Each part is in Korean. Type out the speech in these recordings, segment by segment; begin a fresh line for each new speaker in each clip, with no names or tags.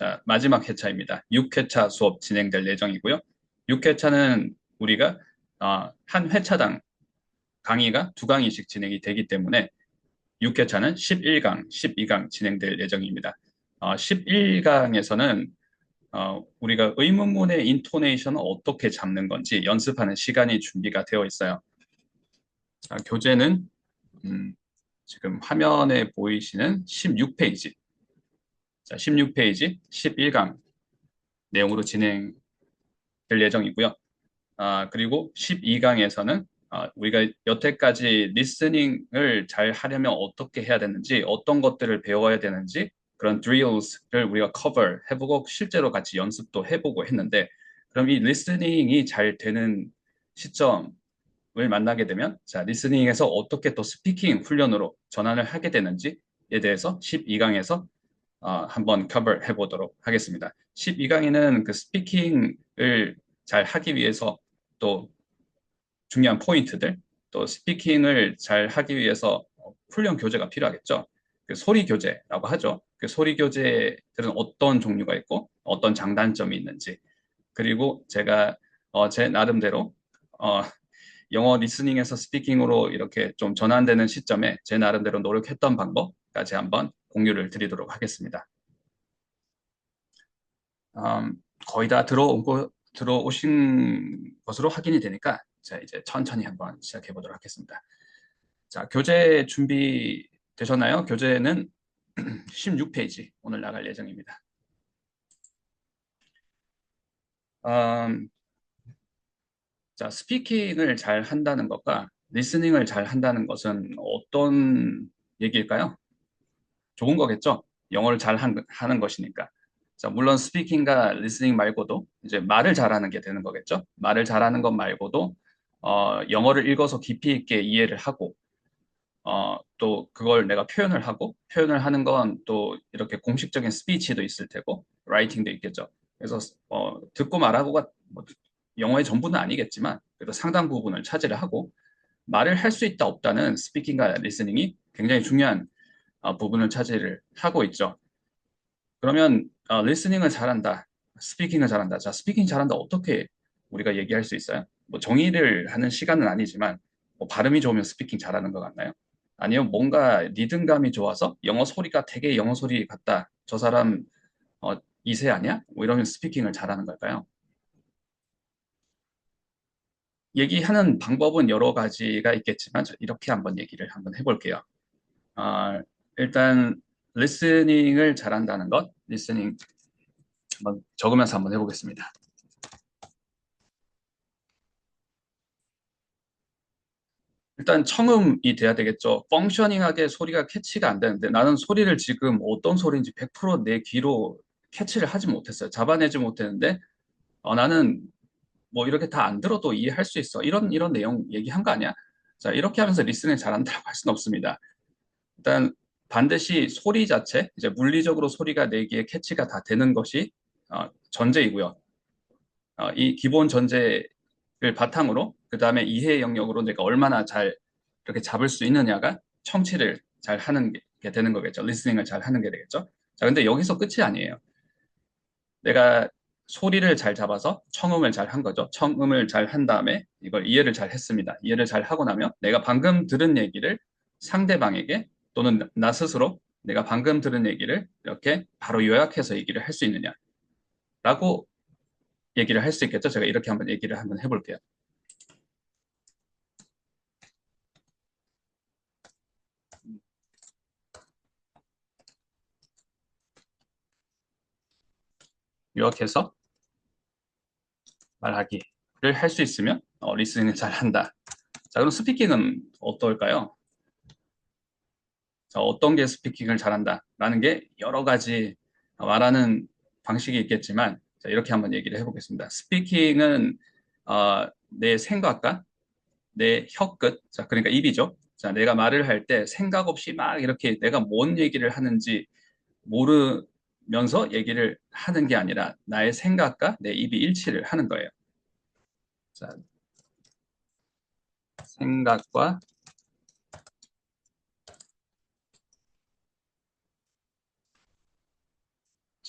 자, 마지막 회차입니다. 6회차 수업 진행될 예정이고요. 6회차는 우리가 한 회차당 강의가 2강의씩 진행이 되기 때문에 6회차는 11강, 12강 진행될 예정입니다. 11강에서는 우리가 의문문의 인토네이션을 어떻게 잡는 건지 연습하는 시간이 준비가 되어 있어요. 자, 교재는 지금 화면에 보이시는 16페이지, 자, 16페이지 11강 내용으로 진행될 예정이고요. 그리고 12강에서는 우리가 여태까지 리스닝을 잘 하려면 어떻게 해야 되는지, 어떤 것들을 배워야 되는지 그런 drills를 우리가 cover 해보고 실제로 같이 연습도 해보고 했는데, 그럼 이 리스닝이 잘 되는 시점을 만나게 되면, 자, 리스닝에서 어떻게 또 스피킹 훈련으로 전환을 하게 되는지에 대해서 12강에서 한번 cover 해보도록 하겠습니다. 12강에는 그 스피킹을 잘 하기 위해서 또 중요한 포인트들, 또 스피킹을 잘 하기 위해서 훈련 교재가 필요하겠죠. 그 소리 교재라고 하죠. 그 소리 교재들은 어떤 종류가 있고 어떤 장단점이 있는지, 그리고 제가 제 나름대로 어, 영어 리스닝에서 스피킹으로 이렇게 좀 전환되는 시점에 제 나름대로 노력했던 방법까지 한번 공유를 드리도록 하겠습니다. 거의 다 들어오신 것으로 확인이 되니까 자, 이제 천천히 한번 시작해 보도록 하겠습니다. 자, 교재 준비 되셨나요? 교재는 16페이지 오늘 나갈 예정입니다. 음, 자, 스피킹을 잘 한다는 것과 리스닝을 잘 한다는 것은 어떤 얘기일까요? 좋은 거겠죠? 영어를 잘 하는 것이니까. 자, 물론 스피킹과 리스닝 말고도 이제 말을 잘하는 게 되는 거겠죠? 말을 잘하는 것 말고도 영어를 읽어서 깊이 있게 이해를 하고 또 그걸 내가 표현을 하고 표현을 하는 건 또 이렇게 공식적인 스피치도 있을 테고 라이팅도 있겠죠. 그래서 듣고 말하고가 뭐 영어의 전부는 아니겠지만 그래도 상당 부분을 차지를 하고 말을 할 수 있다 없다는 스피킹과 리스닝이 굉장히 중요한 부분을 차지를 하고 있죠. 그러면 리스닝을 잘한다, 스피킹을 잘한다. 자, 스피킹 잘한다 어떻게 우리가 얘기할 수 있어요? 뭐 정의를 하는 시간은 아니지만 뭐 발음이 좋으면 스피킹 잘하는 것 같나요? 아니요, 뭔가 리듬감이 좋아서 영어 소리가 되게 영어 소리 같다. 저 사람 이세 아니야? 뭐 이러면 스피킹을 잘하는 걸까요? 얘기하는 방법은 여러 가지가 있겠지만 이렇게 한번 얘기를 한번 해볼게요. 아, 일단 리스닝을 잘한다는 것, 리스닝 한번 적으면서 한번 해보겠습니다. 일단 청음이 돼야 되겠죠. 펑셔닝하게 소리가 캐치가 안 되는데 나는 소리를 지금 어떤 소리인지 100%내 귀로 캐치를 하지 못했어요. 잡아내지 못했는데 나는 뭐 이렇게 다 안 들어도 이해할 수 있어. 이런 내용 얘기한 거 아니야? 자, 이렇게 하면서 리스닝 잘한다고 할 수는 없습니다. 일단 반드시 소리 자체, 이제 물리적으로 소리가 내 귀에 캐치가 다 되는 것이 전제이고요. 이 기본 전제를 바탕으로 그 다음에 이해 영역으로 내가 얼마나 잘 이렇게 잡을 수 있느냐가 청취를 잘 하는 게 되는 거겠죠. 리스닝을 잘 하는 게 되겠죠. 자, 근데 여기서 끝이 아니에요. 내가 소리를 잘 잡아서 청음을 잘 한 거죠. 청음을 잘 한 다음에 이걸 이해를 잘 했습니다. 이해를 잘 하고 나면 내가 방금 들은 얘기를 상대방에게 또는 나 스스로 내가 방금 들은 얘기를 이렇게 바로 요약해서 얘기를 할 수 있느냐라고 얘기를 할 수 있겠죠. 제가 이렇게 한번 얘기를 한번 해볼게요. 요약해서 말하기를 할 수 있으면 리스닝을 잘 한다. 자, 그럼 스피킹은 어떨까요? 자, 어떤 게 스피킹을 잘한다라는 게 여러 가지 말하는 방식이 있겠지만 자, 이렇게 한번 얘기를 해보겠습니다. 스피킹은 내 생각과 내 혀끝, 자, 그러니까 입이죠. 자, 내가 말을 할 때 생각 없이 막 이렇게 내가 뭔 얘기를 하는지 모르면서 얘기를 하는 게 아니라 나의 생각과 내 입이 일치를 하는 거예요. 자, 생각과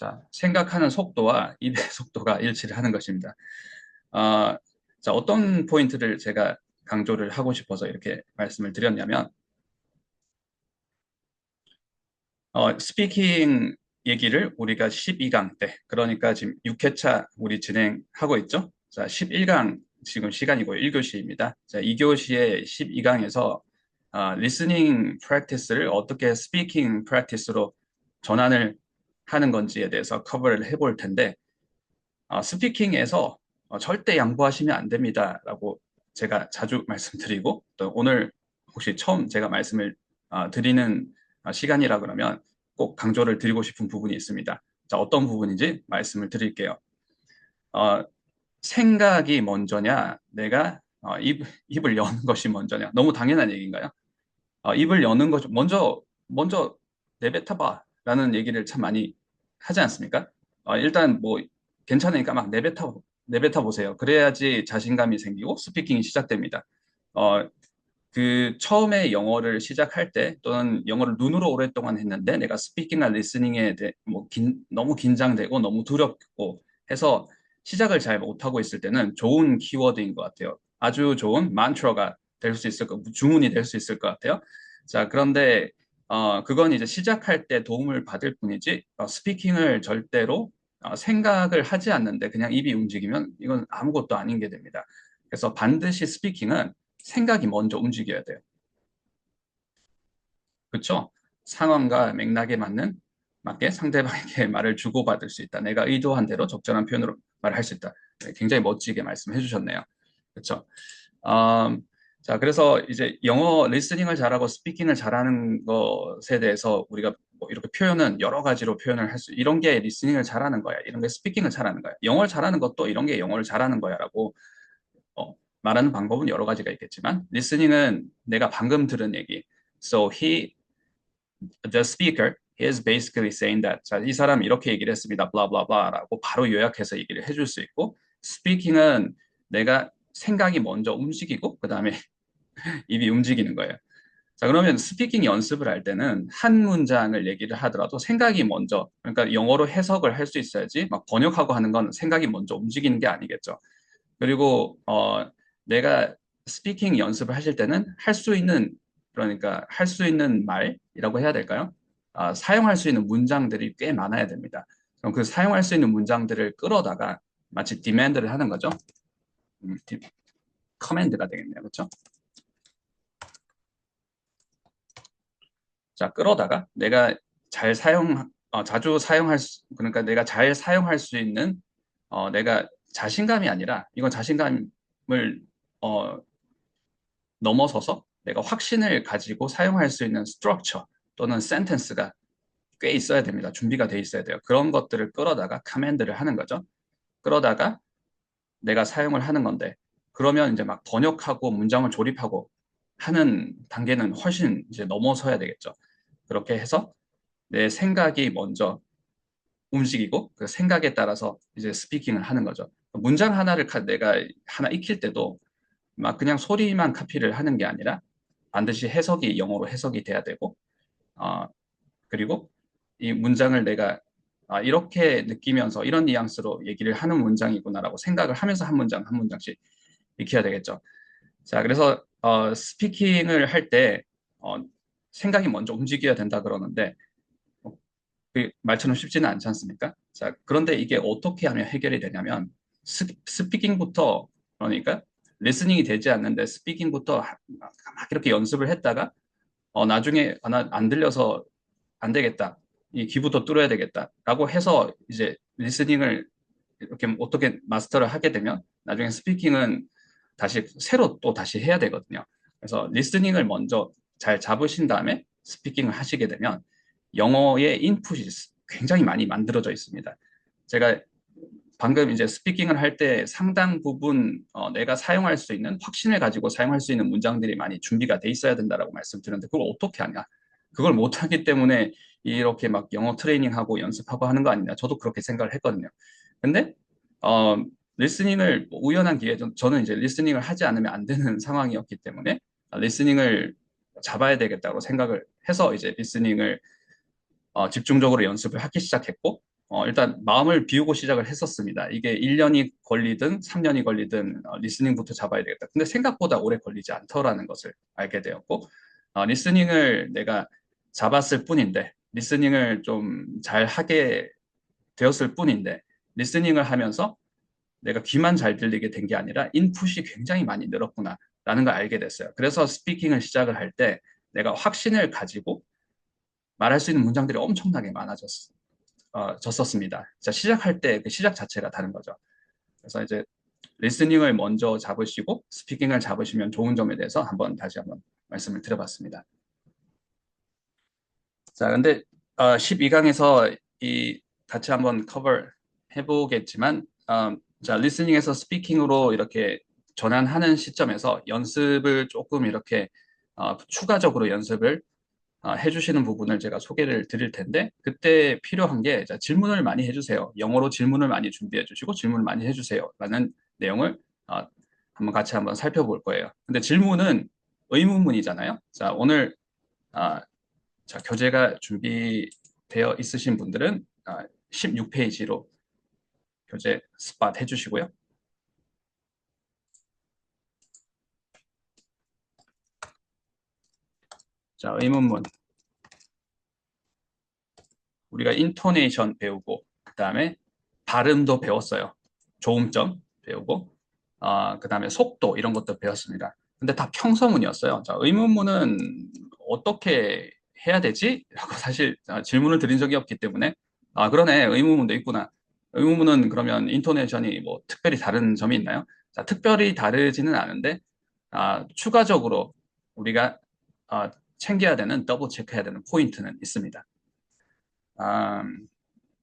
자, 생각하는 속도와 입의 속도가 일치를 하는 것입니다. 아, 자, 어떤 포인트를 제가 강조를 하고 싶어서 이렇게 말씀을 드렸냐면, 스피킹 얘기를 우리가 12강 때, 그러니까 지금 6회차 우리 진행하고 있죠? 자, 11강 지금 시간이고 1교시입니다. 자, 2교시의 12강에서 리스닝 프랙티스를 어떻게 스피킹 프랙티스로 전환을 하는 건지에 대해서 커버를 해볼 텐데, 스피킹에서 절대 양보하시면 안 됩니다라고 제가 자주 말씀드리고, 또 오늘 혹시 처음 제가 말씀을 드리는 시간이라 그러면 꼭 강조를 드리고 싶은 부분이 있습니다. 자, 어떤 부분인지 말씀을 드릴게요. 어, 생각이 먼저냐, 내가 입을 여는 것이 먼저냐. 너무 당연한 얘기인가요? 입을 여는 것이 먼저 내뱉어봐라는 얘기를 참 많이 하지 않습니까? 일단 뭐 괜찮으니까 막 내뱉어 보세요. 그래야지 자신감이 생기고 스피킹이 시작됩니다. 어, 그 처음에 영어를 시작할 때 또는 영어를 눈으로 오랫동안 했는데 내가 스피킹이나 리스닝에 대해 너무 긴장되고 너무 두렵고 해서 시작을 잘 못하고 있을 때는 좋은 키워드인 것 같아요. 아주 좋은 만트라가 될 수 있을 것, 주문이 될 수 있을 것 같아요. 자, 그런데 그건 이제 시작할 때 도움을 받을 뿐이지 스피킹을 절대로 생각을 하지 않는데 그냥 입이 움직이면 이건 아무것도 아닌 게 됩니다. 그래서 반드시 스피킹은 생각이 먼저 움직여야 돼요. 그렇죠? 상황과 맥락에 맞게 상대방에게 말을 주고받을 수 있다. 내가 의도한 대로 적절한 표현으로 말을 할 수 있다. 네, 굉장히 멋지게 말씀해 주셨네요. 그렇죠? 음, 자, 그래서 이제 영어 리스닝을 잘하고 스피킹을 잘하는 것에 대해서 우리가 뭐 이렇게 표현은 여러 가지로 표현을 할 수, 이런 게 리스닝을 잘하는 거야. 이런 게 스피킹을 잘하는 거야. 영어를 잘하는 것도 이런 게 영어를 잘하는 거야라고 어, 말하는 방법은 여러 가지가 있겠지만, 리스닝은 내가 방금 들은 얘기. So the speaker is basically saying that. 자, 이 사람이 이렇게 얘기를 했습니다. blah blah blah라고 바로 요약해서 얘기를 해줄 수 있고, 스피킹은 내가 생각이 먼저 움직이고, 그 다음에 입이 움직이는 거예요. 자, 그러면 스피킹 연습을 할 때는 한 문장을 얘기를 하더라도 생각이 먼저, 그러니까 영어로 해석을 할 수 있어야지, 막 번역하고 하는 건 생각이 먼저 움직이는 게 아니겠죠. 그리고 내가 스피킹 연습을 하실 때는 할 수 있는 그러니까 할 수 있는 말이라고 해야 될까요? 사용할 수 있는 문장들이 꽤 많아야 됩니다. 그럼 그 사용할 수 있는 문장들을 끌어다가 마치 디맨드를 하는 거죠. 커맨드가 되겠네요. 그렇죠? 자, 끌어다가 내가 자주 사용할 그러니까 내가 잘 사용할 수 있는 내가 자신감이 아니라 이건 자신감을 어, 넘어서서 내가 확신을 가지고 사용할 수 있는 스트럭처 또는 센텐스가 꽤 있어야 됩니다. 준비가 돼 있어야 돼요. 그런 것들을 끌어다가 커맨드를 하는 거죠. 끌어다가 내가 사용을 하는 건데 그러면 이제 막 번역하고 문장을 조립하고 하는 단계는 훨씬 이제 넘어서야 되겠죠. 그렇게 해서 내 생각이 먼저 움직이고 그 생각에 따라서 이제 스피킹을 하는 거죠. 문장 하나를 내가 하나 익힐 때도 막 그냥 소리만 카피를 하는 게 아니라 반드시 해석이 영어로 해석이 돼야 되고 어, 그리고 이 문장을 내가 이렇게 느끼면서 이런 뉘앙스로 얘기를 하는 문장이구나라고 생각을 하면서 한 문장 한 문장씩 익혀야 되겠죠. 자, 그래서 스피킹을 할 때 생각이 먼저 움직여야 된다 그러는데 그 말처럼 쉽지는 않지 않습니까? 자, 그런데 이게 어떻게 하면 해결이 되냐면 스피킹부터 그러니까 리스닝이 되지 않는데 스피킹부터 막 이렇게 연습을 했다가 나중에 안 들려서 안 되겠다. 이 귀부터 뚫어야 되겠다라고 해서 이제 리스닝을 이렇게 어떻게 마스터를 하게 되면 나중에 스피킹은 다시 새로 또 다시 해야 되거든요. 그래서 리스닝을 먼저 잘 잡으신 다음에 스피킹을 하시게 되면 영어의 인풋이 굉장히 많이 만들어져 있습니다. 제가 방금 이제 스피킹을 할 때 상당 부분 내가 사용할 수 있는 확신을 가지고 사용할 수 있는 문장들이 많이 준비가 돼 있어야 된다라고 말씀드렸는데 그걸 어떻게 하냐? 그걸 못하기 때문에 이렇게 막 영어 트레이닝하고 연습하고 하는 거 아니냐? 저도 그렇게 생각을 했거든요. 근데 어, 리스닝을 우연한 기회에 저는 이제 리스닝을 하지 않으면 안 되는 상황이었기 때문에 리스닝을 잡아야 되겠다고 생각을 해서 이제 리스닝을 집중적으로 연습을 하기 시작했고 일단 마음을 비우고 시작을 했었습니다. 이게 1년이 걸리든 3년이 걸리든 리스닝부터 잡아야 되겠다. 근데 생각보다 오래 걸리지 않더라는 것을 알게 되었고, 리스닝을 내가 잡았을 뿐인데, 리스닝을 좀 잘 하게 되었을 뿐인데, 리스닝을 하면서 내가 귀만 잘 들리게 된 게 아니라 인풋이 굉장히 많이 늘었구나라는 걸 알게 됐어요. 그래서 스피킹을 시작을 할 때 내가 확신을 가지고 말할 수 있는 문장들이 엄청나게 졌었습니다. 자, 시작할 때 그 시작 자체가 다른 거죠. 그래서 이제 리스닝을 먼저 잡으시고 스피킹을 잡으시면 좋은 점에 대해서 다시 한번 말씀을 드려봤습니다. 자, 근데 12강에서 이 같이 한번 커버 해보겠지만, 자, 리스닝에서 스피킹으로 이렇게 전환하는 시점에서 연습을 조금 이렇게 추가적으로 연습을 해주시는 부분을 제가 소개를 드릴 텐데, 그때 필요한 게 자, 질문을 많이 해주세요. 영어로 질문을 많이 준비해 주시고 질문을 많이 해주세요. 라는 내용을 한번 같이 한번 살펴볼 거예요. 근데 질문은 의문문이잖아요. 자, 오늘 아, 자, 교재가 준비되어 있으신 분들은 16페이지로 교재 스팟 해주시고요. 자, 의문문. 우리가 인토네이션 배우고, 그 다음에 발음도 배웠어요. 조음점 배우고, 그 다음에 속도 이런 것도 배웠습니다. 근데 다 평서문이었어요. 자, 의문문은 어떻게 해야 되지? 라고 사실 질문을 드린 적이 없기 때문에, 그러네. 의문문도 있구나. 의문문은 그러면 인토네이션이 뭐 특별히 다른 점이 있나요? 자, 특별히 다르지는 않은데, 추가적으로 우리가 챙겨야 되는, 더블 체크해야 되는 포인트는 있습니다. 아,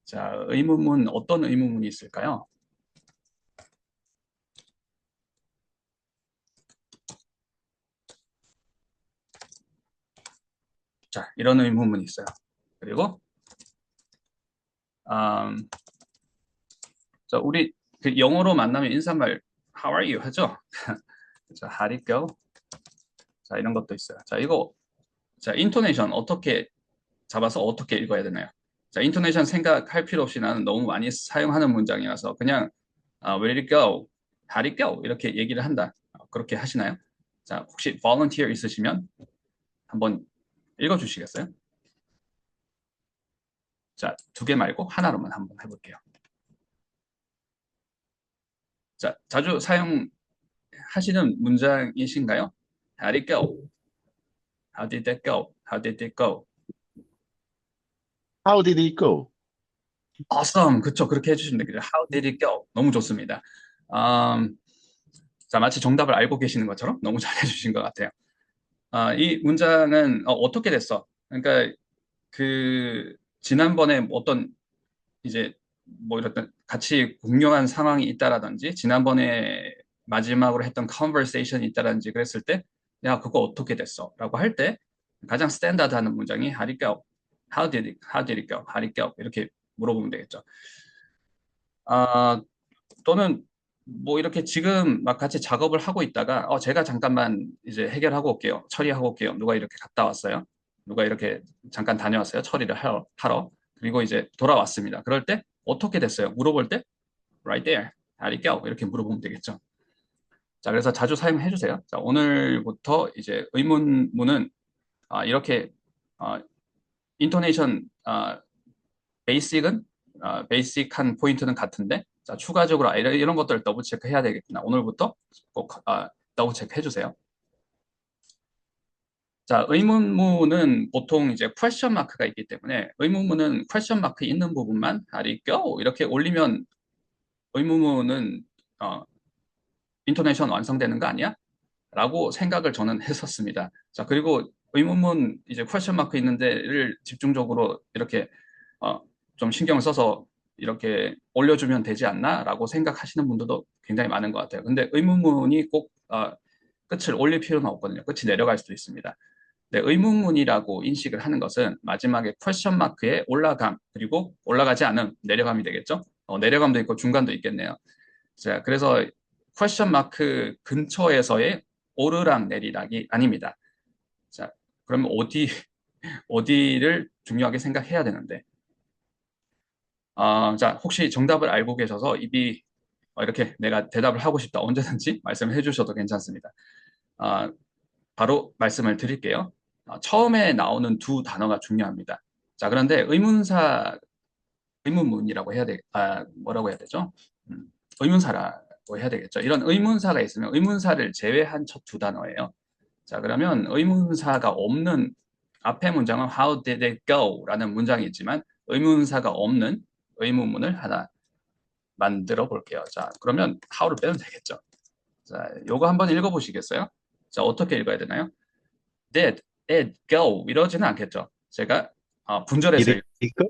자, 의문문, 어떤 의문문이 있을까요? 자, 이런 의문문이 있어요. 그리고, 음, 자, 우리 그 영어로 만나면 인사말 How are you 하죠? 자, How'd it go? 자, 이런 것도 있어요. 자, 이거, 자, 인토네이션 어떻게 잡아서 어떻게 읽어야 되나요? 자, 인토네이션 생각할 필요 없이 나는 너무 많이 사용하는 문장이라서 그냥 Where did it go? How'd it go? 이렇게 얘기를 한다. 그렇게 하시나요? 자, 혹시 volunteer 있으시면 한번 읽어주시겠어요? 자, 두 개 말고 하나로만 한번 해볼게요. 자, 자주 사용하시는 문장이신가요? How'd it go? How did that go? How did it go?
How did it go?
Awesome. 그쵸. 그렇게 해주시면 되겠죠. How did it go? 너무 좋습니다. 음, 자, 마치 정답을 알고 계시는 것처럼 너무 잘해주신 것 같아요. 이 문장은 어떻게 됐어? 그러니까 지난번에 어떤 이제 뭐 이렇던 같이 공유한 상황이 있다라든지 지난번에 마지막으로 했던 컨버세이션이 있다라든지 그랬을 때 야, 그거 어떻게 됐어? 라고 할 때 가장 스탠다드하는 문장이 How'd it go? How did it go? How'd it go? 이렇게 물어보면 되겠죠. 아, 또는 뭐 이렇게 지금 막 같이 작업을 하고 있다가 제가 잠깐만 이제 해결하고 올게요. 처리하고 올게요. 누가 이렇게 갔다 왔어요. 누가 이렇게 잠깐 다녀왔어요. 처리를 하러. 그리고 이제 돌아왔습니다. 그럴 때 어떻게 됐어요? 물어볼 때 right there, how'd it go? 이렇게 물어보면 되겠죠. 자, 그래서 자주 사용해 주세요. 자, 오늘부터 이제 의문문은 이렇게 인토네이션 베이직은 베이직한 포인트는 같은데 자, 추가적으로 이런 것들을 더블 체크해야 되겠구나. 오늘부터 꼭 더블 체크해 주세요. 자, 의문문은 보통 이제 퀘스천 마크가 있기 때문에 의문문은 퀘스천 마크 있는 부분만 아리 go 이렇게 올리면 의문문은 인토네이션 완성되는 거 아니야? 라고 생각을 저는 했었습니다. 자, 그리고 의문문 이제 퀘스천 마크 있는 데를 집중적으로 이렇게 어, 좀 신경을 써서 이렇게 올려주면 되지 않나? 라고 생각하시는 분들도 굉장히 많은 것 같아요. 근데 의문문이 꼭 끝을 올릴 필요는 없거든요. 끝이 내려갈 수도 있습니다. 네, 의문문이라고 인식을 하는 것은 마지막에 퀘스천 마크의 올라감 그리고 올라가지 않음, 내려감이 되겠죠? 내려감도 있고 중간도 있겠네요. 자, 그래서 퀘스천 마크 근처에서의 오르락 내리락이 아닙니다. 자, 그러면 어디를 중요하게 생각해야 되는데 자, 혹시 정답을 알고 계셔서 입이 이렇게 내가 대답을 하고 싶다 언제든지 말씀을 해주셔도 괜찮습니다. 아, 바로 말씀을 드릴게요. 처음에 나오는 두 단어가 중요합니다. 자, 그런데 의문문이라고 해야 뭐라고 해야 되죠? 음, 의문사라고 해야 되겠죠. 이런 의문사가 있으면 의문사를 제외한 첫 두 단어예요. 자, 그러면 의문사가 없는 앞에 문장은 How did it go? 라는 문장이 있지만 의문사가 없는 의문문을 하나 만들어 볼게요. 자, 그러면 how를 빼면 되겠죠. 자, 요거 한번 읽어보시겠어요? 자, 어떻게 읽어야 되나요? Did it go? 이러지는 않겠죠. 제가 분절해서
이거?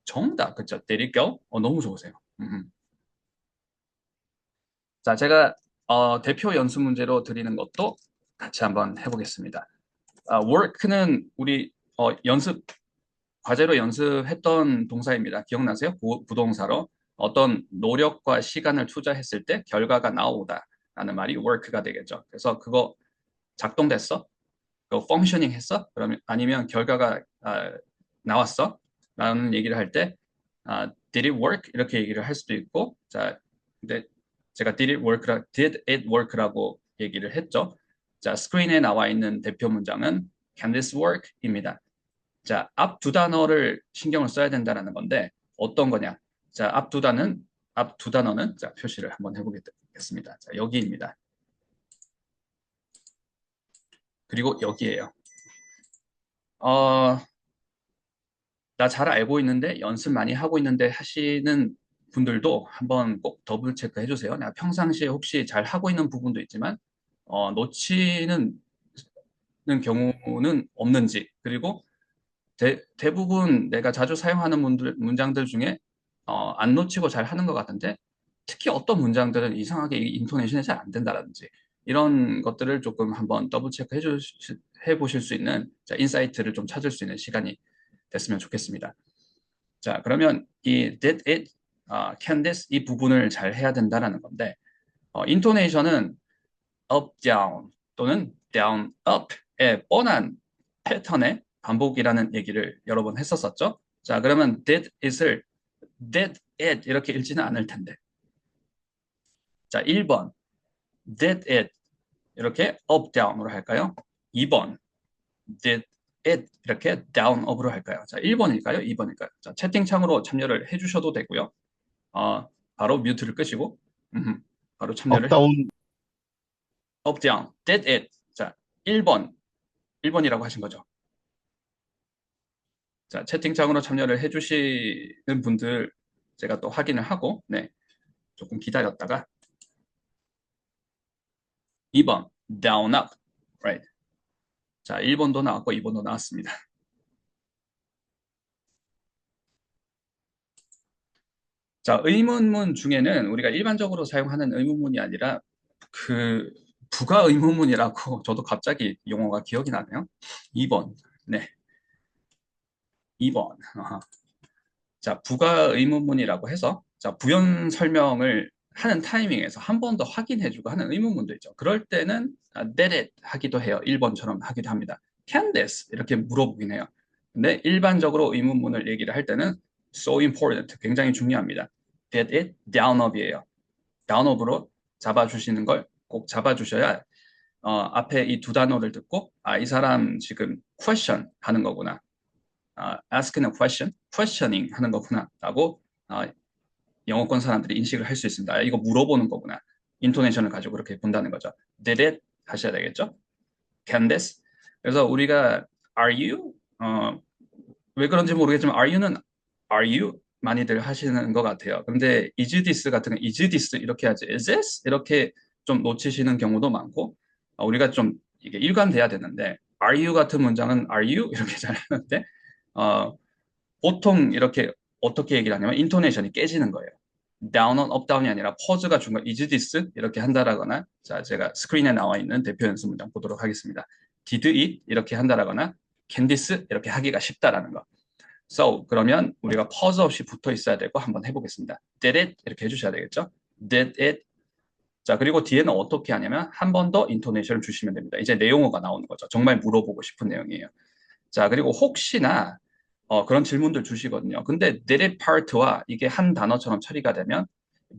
정답, 그쵸? Did it go? 너무 좋으세요. 자, 제가 대표 연습 문제로 드리는 것도 같이 한번 해보겠습니다. work는 우리 과제로 연습했던 동사입니다. 기억나세요? 부동사로 어떤 노력과 시간을 투자했을 때 결과가 나오다라는 말이 work가 되겠죠. 그래서 그거 작동됐어? 그거 functioning 했어? 그러면 아니면 결과가 나왔어? 라는 얘기를 할 때 did it work? 이렇게 얘기를 할 수도 있고 자, 근데 제가 did it work라고 얘기를 했죠. 자, 스크린에 나와 있는 대표 문장은 can this work?입니다. 자, 앞 두 단어를 신경을 써야 된다는 건데 어떤 거냐? 자, 앞 두 단어는 자, 표시를 한번 해보겠습니다. 자, 여기입니다. 그리고 여기에요. 나 잘 알고 있는데 연습 많이 하고 있는데 하시는 분들도 한번 꼭 더블 체크해 주세요. 내가 평상시에 혹시 잘 하고 있는 부분도 있지만 놓치는 경우는 없는지 그리고 대부분 내가 자주 사용하는 문장들 중에 안 놓치고 잘 하는 것 같은데 특히 어떤 문장들은 이상하게 인토네이션이 잘 안 된다든지 이런 것들을 조금 한번 더블 체크 해 보실 수 있는 자, 인사이트를 좀 찾을 수 있는 시간이 됐으면 좋겠습니다. 자, 그러면 이 did it, can this 이 부분을 잘 해야 된다라는 건데 인토네이션은 up, down 또는 down, up의 뻔한 패턴의 반복이라는 얘기를 여러 번 했었었죠. 자, 그러면 did it 이렇게 읽지는 않을 텐데. 자, 1번 did it 이렇게 up, down으로 할까요? 2번 did it 이렇게 down, up으로 할까요? 자, 1번일까요? 2번일까요? 자, 채팅창으로 참여를 해주셔도 되고요. 바로 뮤트를 끄시고 바로 참여를
업다운.
up, down, did it. 자, 1번이라고 하신 거죠. 자, 채팅창으로 참여를 해주시는 분들 제가 또 확인을 하고, 네, 조금 기다렸다가 2번, down, up, right. 자, 1번도 나왔고 2번도 나왔습니다. 자, 의문문 중에는 우리가 일반적으로 사용하는 의문문이 아니라 그 부가 의문문이라고 저도 갑자기 용어가 기억이 나네요. 2번, 네, 2번. 자, 부가 의문문이라고 해서 자, 부연 설명을 하는 타이밍에서 한 번 더 확인해주고 하는 의문문도 있죠. 그럴 때는 did it 하기도 해요. 1번처럼 하기도 합니다. can this 이렇게 물어보긴 해요. 근데 일반적으로 의문문을 얘기를 할 때는 so important 굉장히 중요합니다. did it down up이에요. down up으로 잡아주시는 걸 꼭 잡아주셔야 앞에 이 두 단어를 듣고 이 사람 지금 question 하는 거구나. asking a question, questioning 하는 거구나 라고 영어권 사람들이 인식을 할 수 있습니다. 이거 물어보는 거구나. 인토네이션을 가지고 그렇게 본다는 거죠. Did it? 하셔야 되겠죠. Can this? 그래서 우리가 are you? 왜 그런지 모르겠지만 are you는 are you? 많이들 하시는 것 같아요. 근데 is this 같은 거 is this 이렇게 하지 is this? 이렇게 좀 놓치시는 경우도 많고 우리가 좀 이게 일관돼야 되는데 are you 같은 문장은 are you? 이렇게 잘 하는데 보통 이렇게 어떻게 얘기를 하냐면 인토네이션이 깨지는 거예요. down은 updown이 아니라 퍼즈가 중간 is this 이렇게 한다라거나 자 제가 스크린에 나와 있는 대표 연습 문장 보도록 하겠습니다. did it 이렇게 한다라거나 can this 이렇게 하기가 쉽다라는 거. So 그러면 우리가 퍼즈 없이 붙어 있어야 되고 한번 해보겠습니다. did it 이렇게 해주셔야 되겠죠. did it 자 그리고 뒤에는 어떻게 하냐면 한 번 더 인토네이션을 주시면 됩니다. 이제 내용어가 나오는 거죠. 정말 물어보고 싶은 내용이에요. 자 그리고 혹시나 그런 질문들 주시거든요. 근데 did it part와 이게 한 단어처럼 처리가 되면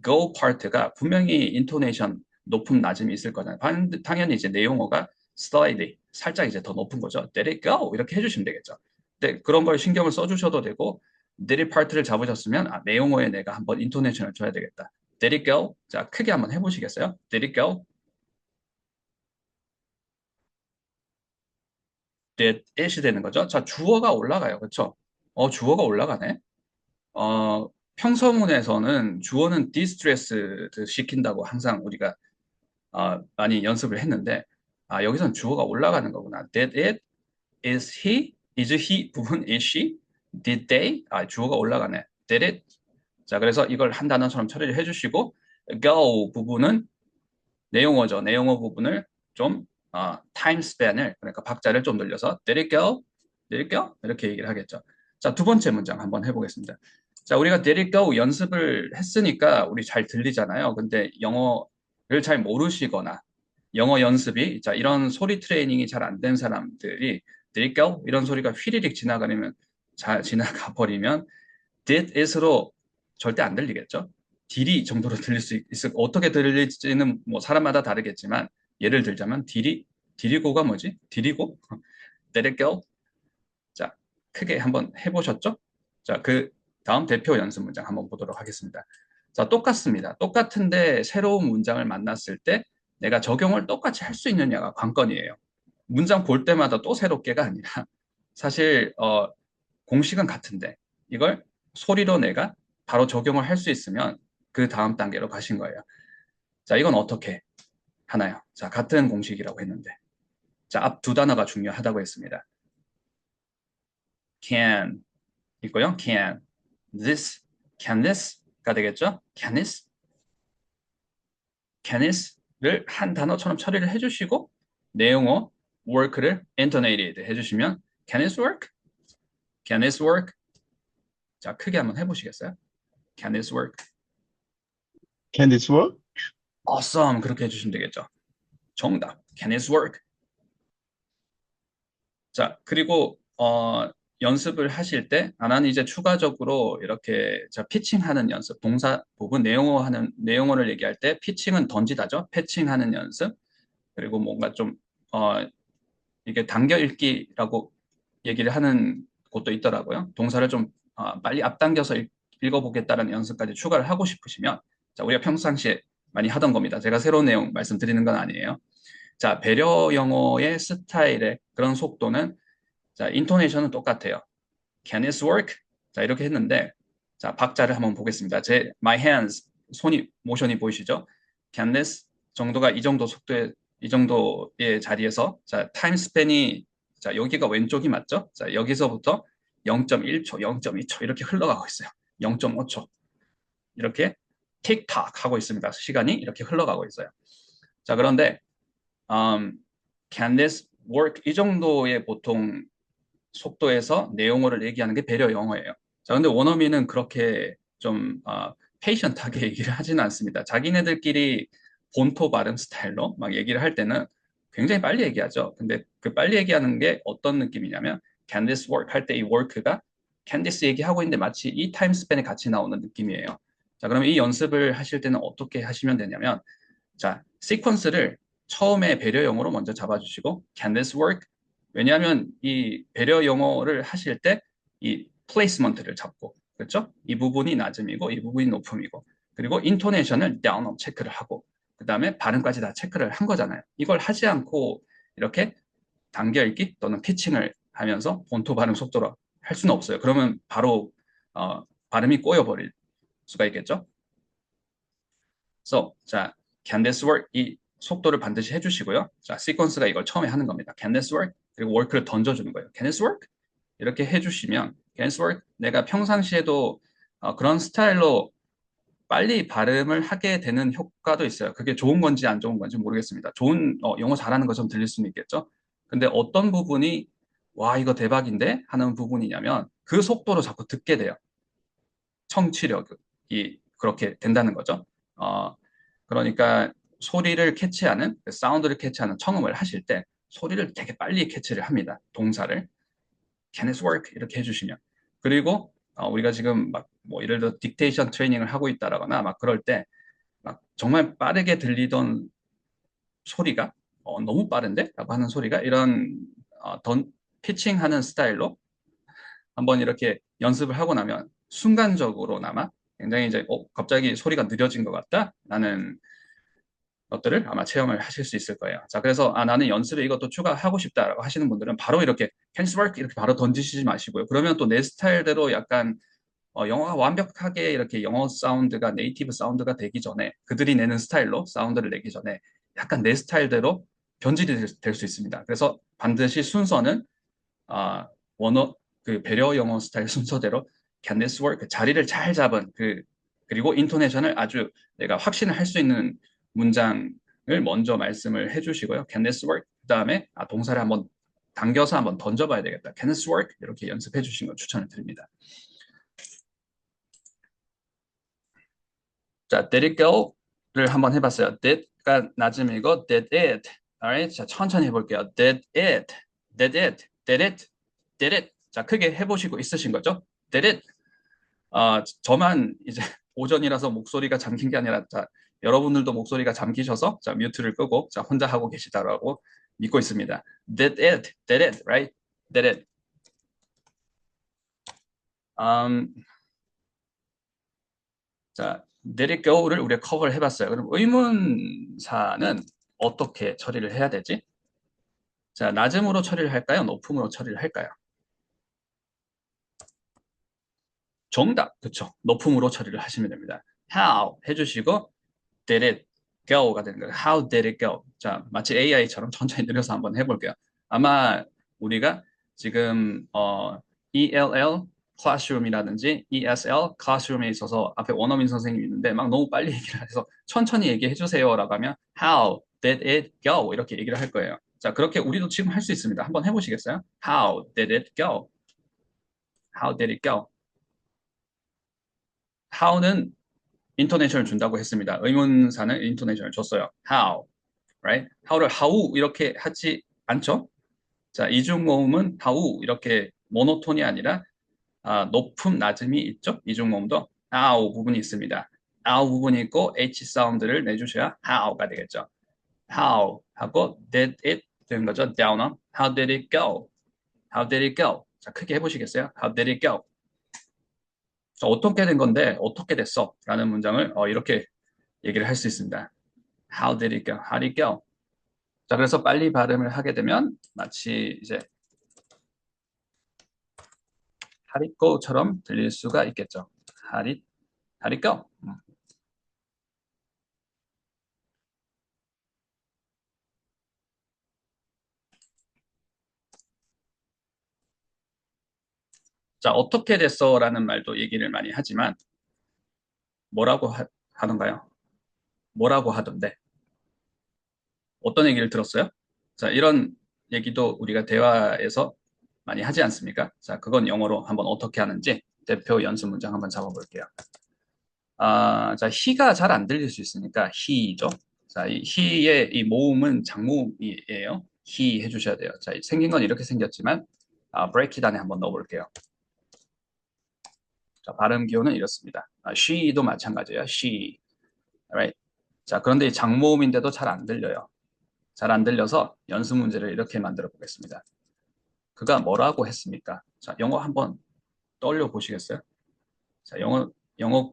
go part가 분명히 인토네이션 높음 낮음이 있을 거잖아요. 당연히 이제 내용어가 slightly 살짝 이제 더 높은 거죠. did it go 이렇게 해주시면 되겠죠. 근데 그런 걸 신경을 써주셔도 되고 did it part를 잡으셨으면 내용어에 내가 한번 인토네이션을 줘야 되겠다. did it go? 자, 크게 한번 해보시겠어요? did it go? did it이 되는 거죠. 자, 주어가 올라가요. 그렇죠? 주어가 올라가네. 어, 평서문에서는 주어는 디스트레스 시킨다고 항상 우리가 많이 연습을 했는데, 여기서는 주어가 올라가는 거구나. Did it? Is he? Is he? 부분 is she? Did they? 주어가 올라가네. Did it? 자, 그래서 이걸 한 단어처럼 처리를 해주시고, go 부분은 내용어죠. 내용어 부분을 좀, 타임 스팬을, 그러니까 박자를 좀 늘려서, Did it go? Did it go? 이렇게 얘기를 하겠죠. 자, 두 번째 문장 한번 해보겠습니다. 자, 우리가 Did it go 연습을 했으니까 우리 잘 들리잖아요. 근데 영어를 잘 모르시거나 영어 연습이, 자, 이런 소리 트레이닝이 잘 안 된 사람들이 Did it go? 이런 소리가 휘리릭 지나가 버리면 did it으로 절대 안 들리겠죠? did이 정도로 들릴 수 어떻게 들릴지는 뭐 사람마다 다르겠지만 예를 들자면 did이고가 뭐지? did이고 let it go. 자, 크게 한번 해보셨죠? 자, 그 다음 대표 연습 문장 한번 보도록 하겠습니다. 자, 똑같습니다. 똑같은데 새로운 문장을 만났을 때 내가 적용을 똑같이 할 수 있느냐가 관건이에요. 문장 볼 때마다 또 새롭게가 아니라 사실 공식은 같은데 이걸 소리로 내가 바로 적용을 할 수 있으면 그 다음 단계로 가신 거예요. 자, 이건 어떻게 하나요? 자, 같은 공식이라고 했는데. 자, 앞 두 단어가 중요하다고 했습니다. can 있고요. can can this가 되겠죠? can this를 한 단어처럼 처리를 해주시고 내용어 work를 intonated 해주시면 can this work? can this work? 자, 크게 한번 해보시겠어요? can this work?
Can this work?
awesome 그렇게 해주시면 되겠죠. 정답. Can this work? 자, 그리고 연습을 하실 때 나는 이제 추가적으로 이렇게 자, 피칭하는 연습, 동사 부분 내용어를 얘기할 때 피칭은 던지다죠. 패칭하는 연습. 그리고 뭔가 좀 이게 당겨 읽기라고 얘기를 하는 곳도 있더라고요. 동사를 좀 빨리 앞당겨서 읽어보겠다는 연습까지 추가를 하고 싶으시면 자, 우리가 평상시에 많이 하던 겁니다. 제가 새로운 내용 말씀드리는 건 아니에요. 자, 배려 영어의 스타일의 그런 속도는 자, 인토네이션은 똑같아요. Can this work? 자, 이렇게 했는데 자, 박자를 한번 보겠습니다. my hands 모션이 보이시죠? Can this 정도가 이 정도의 자리에서 자, 타임 스팬이 자, 여기가 왼쪽이 맞죠? 자, 여기서부터 0.1초, 0.2초 이렇게 흘러가고 있어요. 0.5초. 이렇게 틱탁 하고 있습니다. 시간이 이렇게 흘러가고 있어요. 자, 그런데 can this work? 이 정도의 보통 속도에서 내용어를 얘기하는 게 배려 영어예요. 자, 근데 원어민은 그렇게 좀 페이션트하게 얘기를 하지는 않습니다. 자기네들끼리 본토 발음 스타일로 막 얘기를 할 때는 굉장히 빨리 얘기하죠. 근데 그 빨리 얘기하는 게 어떤 느낌이냐면 can this work 할 때 이 work가 can this 얘기하고 있는데 마치 이 타임 스팬에 같이 나오는 느낌이에요. 자, 그러면 이 연습을 하실 때는 어떻게 하시면 되냐면 자, 시퀀스를 처음에 배려 영어로 먼저 잡아주시고 can this work? 왜냐하면 이 배려 영어를 하실 때 이 플레이스먼트를 잡고 그렇죠? 이 부분이 낮음이고 이 부분이 높음이고 그리고 인토네이션을 다운업 체크를 하고 그 다음에 발음까지 다 체크를 한 거잖아요. 이걸 하지 않고 이렇게 당겨 읽기 또는 피칭을 하면서 본토 발음 속도로 할 수는 없어요. 그러면 바로 발음이 꼬여버릴 수가 있겠죠. So, 자, can this work? 이 속도를 반드시 해주시고요. 자, 시퀀스가 이걸 처음에 하는 겁니다. Can this work? 그리고 work를 던져주는 거예요. Can this work? 이렇게 해주시면 Can this work? 내가 평상시에도 그런 스타일로 빨리 발음을 하게 되는 효과도 있어요. 그게 좋은 건지 안 좋은 건지 모르겠습니다. 좋은 영어 잘하는 것처럼 들릴 수는 있겠죠. 근데 어떤 부분이 와 이거 대박인데 하는 부분이냐면 그 속도로 자꾸 듣게 돼요. 청취력이 그렇게 된다는 거죠. 그러니까 소리를 캐치하는, 사운드를 캐치하는 청음을 하실 때 소리를 되게 빨리 캐치를 합니다. 동사를. Can this work? 이렇게 해주시면. 그리고 우리가 지금 막 뭐 예를 들어 딕테이션 트레이닝을 하고 있다라거나 막 그럴 때 막 정말 빠르게 들리던 소리가 너무 빠른데? 라고 하는 소리가 이런 피칭하는 스타일로 한번 이렇게 연습을 하고 나면 순간적으로나마 굉장히 이제 갑자기 소리가 느려진 것 같다? 라는 것들을 아마 체험을 하실 수 있을 거예요. 자, 그래서 나는 연습에 이것도 추가하고 싶다라고 하시는 분들은 바로 이렇게 can this work 이렇게 바로 던지시지 마시고요. 그러면 또 내 스타일대로 약간 영어가 완벽하게 이렇게 영어 사운드가 네이티브 사운드가 되기 전에 그들이 내는 스타일로 사운드를 내기 전에 약간 내 스타일대로 변질이 될 수 있습니다. 그래서 반드시 순서는 아, 원어 그 배려 영어 스타일 순서대로 can this work 자리를 잘 잡은 그리고 인토네이션을 아주 내가 확신을 할 수 있는 문장을 먼저 말씀을 해주시고요. can this work 그다음에 동사를 한번 당겨서 한번 던져봐야 되겠다. can this work 이렇게 연습해 주시는 걸 추천을 드립니다. 자, did it go를 한번 해봤어요. did가 낮음이고 did it. Alright, 자 천천히 해볼게요. did it. 자 크게 해보시고 있으신 거죠? did it. 저만 이제 오전이라서 목소리가 잠긴 게 아니라 자, 여러분들도 목소리가 잠기셔서 자 뮤트를 끄고 자 혼자 하고 계시다라고 믿고 있습니다. did it, right? did it. 자, did it go를 우리가 커버를 해봤어요. 그럼 의문사는 어떻게 처리를 해야 되지? 자, 낮음으로 처리를 할까요? 높음으로 처리를 할까요? 정답, 그쵸? 높음으로 처리를 하시면 됩니다. How 해주시고 did it go가 되는 거예요. How did it go? 자, 마치 AI처럼 천천히 느려서 한번 해볼게요. 아마 우리가 지금 ELL classroom이라든지 ESL classroom에 있어서 앞에 원어민 선생님이 있는데 막 너무 빨리 얘기를 해서 천천히 얘기해 주세요라고 하면 How did it go? 이렇게 얘기를 할 거예요. 자, 그렇게 우리도 지금 할 수 있습니다. 한번 해보시겠어요? How did it go? How did it go? How는 인토네이션을 준다고 했습니다. 의문사는 인토네이션을 줬어요. How, right? How를 how 이렇게 하지 않죠? 자, 이중 모음은 how 이렇게 모노톤이 아니라 높음, 낮음이 있죠? 이중 모음도 how 부분이 있습니다. how 부분이 있고 h 사운드를 내주셔야 how가 되겠죠. How 하고 did it 되는 거죠. down은 how did it go? How did it go? 자, 크게 해보시겠어요? How did it go? 자, 어떻게 된 건데 어떻게 됐어? 라는 문장을 이렇게 얘기를 할 수 있습니다. How did it go? How did it go? 자, 그래서 빨리 발음을 하게 되면 마치 이제 How did it go처럼 들릴 수가 있겠죠. How did it go? 자, 어떻게 됐어? 라는 말도 얘기를 많이 하지만 뭐라고 하던가요? 뭐라고 하던데? 어떤 얘기를 들었어요? 자, 이런 얘기도 우리가 대화에서 많이 하지 않습니까? 자, 그건 영어로 한번 어떻게 하는지 대표 연습 문장 한번 잡아볼게요. 자, he가 잘 안 들릴 수 있으니까 he죠. 자, 이 he의 이 모음은 장모음이에요. he 해주셔야 돼요. 자, 생긴 건 이렇게 생겼지만 break it 안에 한번 넣어볼게요. 자, 발음 기호는 이렇습니다. she도 마찬가지예요. she. Alright. 자, 그런데 이 장모음인데도 잘 안 들려요. 잘 안 들려서 연습 문제를 이렇게 만들어 보겠습니다. 그가 뭐라고 했습니까? 자, 영어 한번 떠올려 보시겠어요? 자,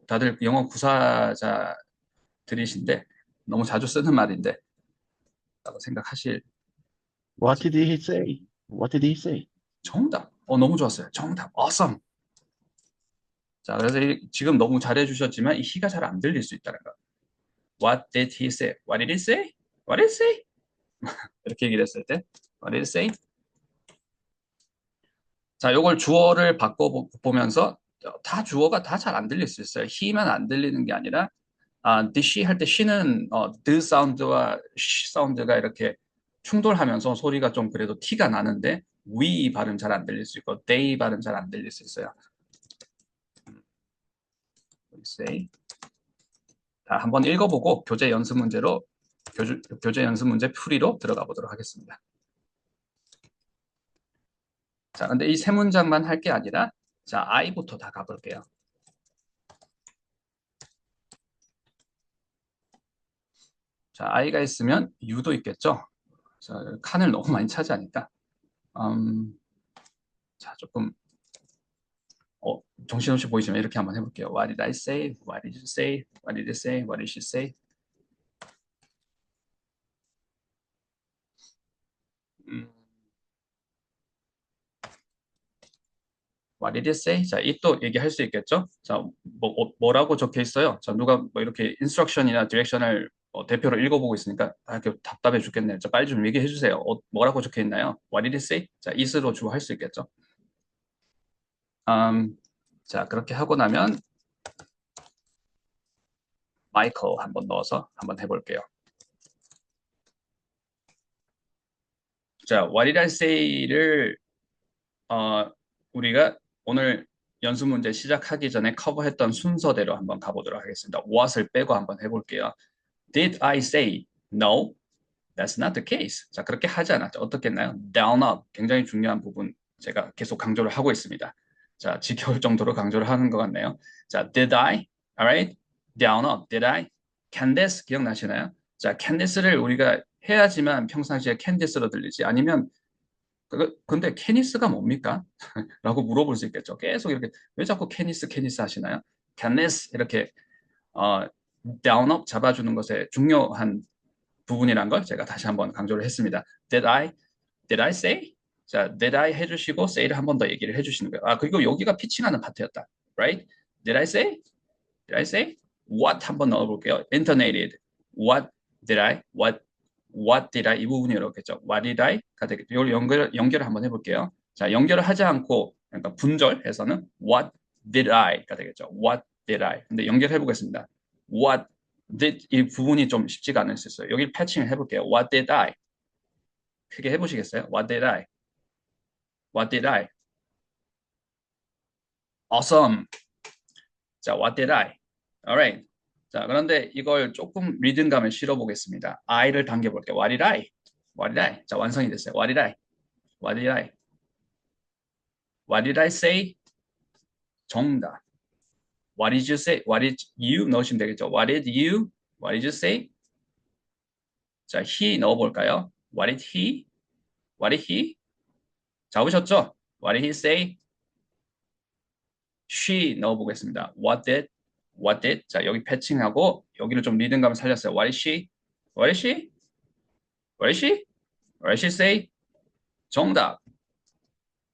다들 영어 구사자들이신데 너무 자주 쓰는 말인데 라고 생각하실
What did he say? What did he say?
정답. 너무 좋았어요. 정답. awesome. 자, 그래서 지금 너무 잘해 주셨지만 이 히가 잘 안 들릴 수 있다는 거. What did he say? What did he say? What did he say? 이렇게 얘기를 했을 때 What did he say? 자, 요걸 주어를 바꿔보면서 다 주어가 다 잘 안 들릴 수 있어요. he만 안 들리는 게 아니라 did she 할 때 she는 the 사운드와 she 사운드가 이렇게 충돌하면서 소리가 좀 그래도 티가 나는데 we 발음 잘 안 들릴 수 있고 they 발음 잘 안 들릴 수 있어요. say. 자, 한번 읽어보고 교재 연습 문제로 교재 연습 문제 풀이로 들어가 보도록 하겠습니다. 자, 근데 이 세 문장만 할 게 아니라 자, I부터 다 가볼게요. 자, I가 있으면 U도 있겠죠? 자, 칸을 너무 많이 차지하니까. 음, 자, 조금 정신없이 보이시면 이렇게 한번 해볼게요. What did I say? What did you say? What did you say? What did she say? 음, What did you say? 자, 이 또 얘기할 수 있겠죠? 자, 뭐라고 적혀 있어요? 자, 누가 뭐 이렇게 인스트럭션이나 디렉션을 대표로 읽어보고 있으니까 이렇게 답답해 죽겠네요. 자, 빨리 좀 얘기해 주세요. 뭐라고 적혀 있나요? What did you say? 자, is로 주로 할 수 있겠죠? 음, 자, 그렇게 하고 나면 마이클 한번 넣어서 한번 해볼게요. 자, What did I say를 우리가 오늘 연습 문제 시작하기 전에 커버했던 순서대로 한번 가보도록 하겠습니다. what을 빼고 한번 해볼게요. Did I say no? That's not the case. 자, 그렇게 하지 않았죠. 어떻겠나요? Down up. 굉장히 중요한 부분 제가 계속 강조를 하고 있습니다. 자, 지겨울 정도로 강조를 하는 것 같네요. 자, did I? Alright? Down up. Did I? Candice 기억나시나요? 자, Candice를 우리가 해야지만 평상시에 Candice로 들리지. 아니면 근데 캐니스가 뭡니까? 라고 물어볼 수 있겠죠. 계속 이렇게 왜 자꾸 캐니스 하시나요? 캐니스 이렇게 어, down up 잡아주는 것에 중요한 부분이란 걸 제가 다시 한번 강조를 했습니다. Did I say? 자, did I 해주시고 say를 한 번 더 얘기를 해주시는 거예요. 아, 그리고 여기가 피칭하는 파트였다. Right? Did I say? Did I say? What 한번 넣어볼게요. Intonated. What did I? What did I? 이 부분이 이렇겠죠. What did I?가 되겠죠. 이걸 연결을 한번 해볼게요. 자, 연결을 하지 않고, 그러니까 분절해서는 What did I?가 되겠죠. What did I? 근데 연결해 보겠습니다. What did 이 부분이 좀 쉽지가 않을 수 있어요. 여기 패칭을 해볼게요. What did I? 크게 해보시겠어요? What did I? What did I? Awesome. 자, what did I? Alright. 자, 그런데 이걸 조금 리듬감을 실어 보겠습니다. I를 당겨볼게요. What did I? What did I? 자, 완성이 됐어요. What did I? What did I? What did I say? 정답. What did you say? What did you 넣으시면 되겠죠. What did you? What did you say? 자, he 넣어볼까요? What did he? What did he? 잡으셨죠? What did he say? she 넣어보겠습니다. What did? 자, 여기 패칭하고 여기를 좀 리듬감을 살렸어요. What is she? What is she? What is she? What did she say? 정답.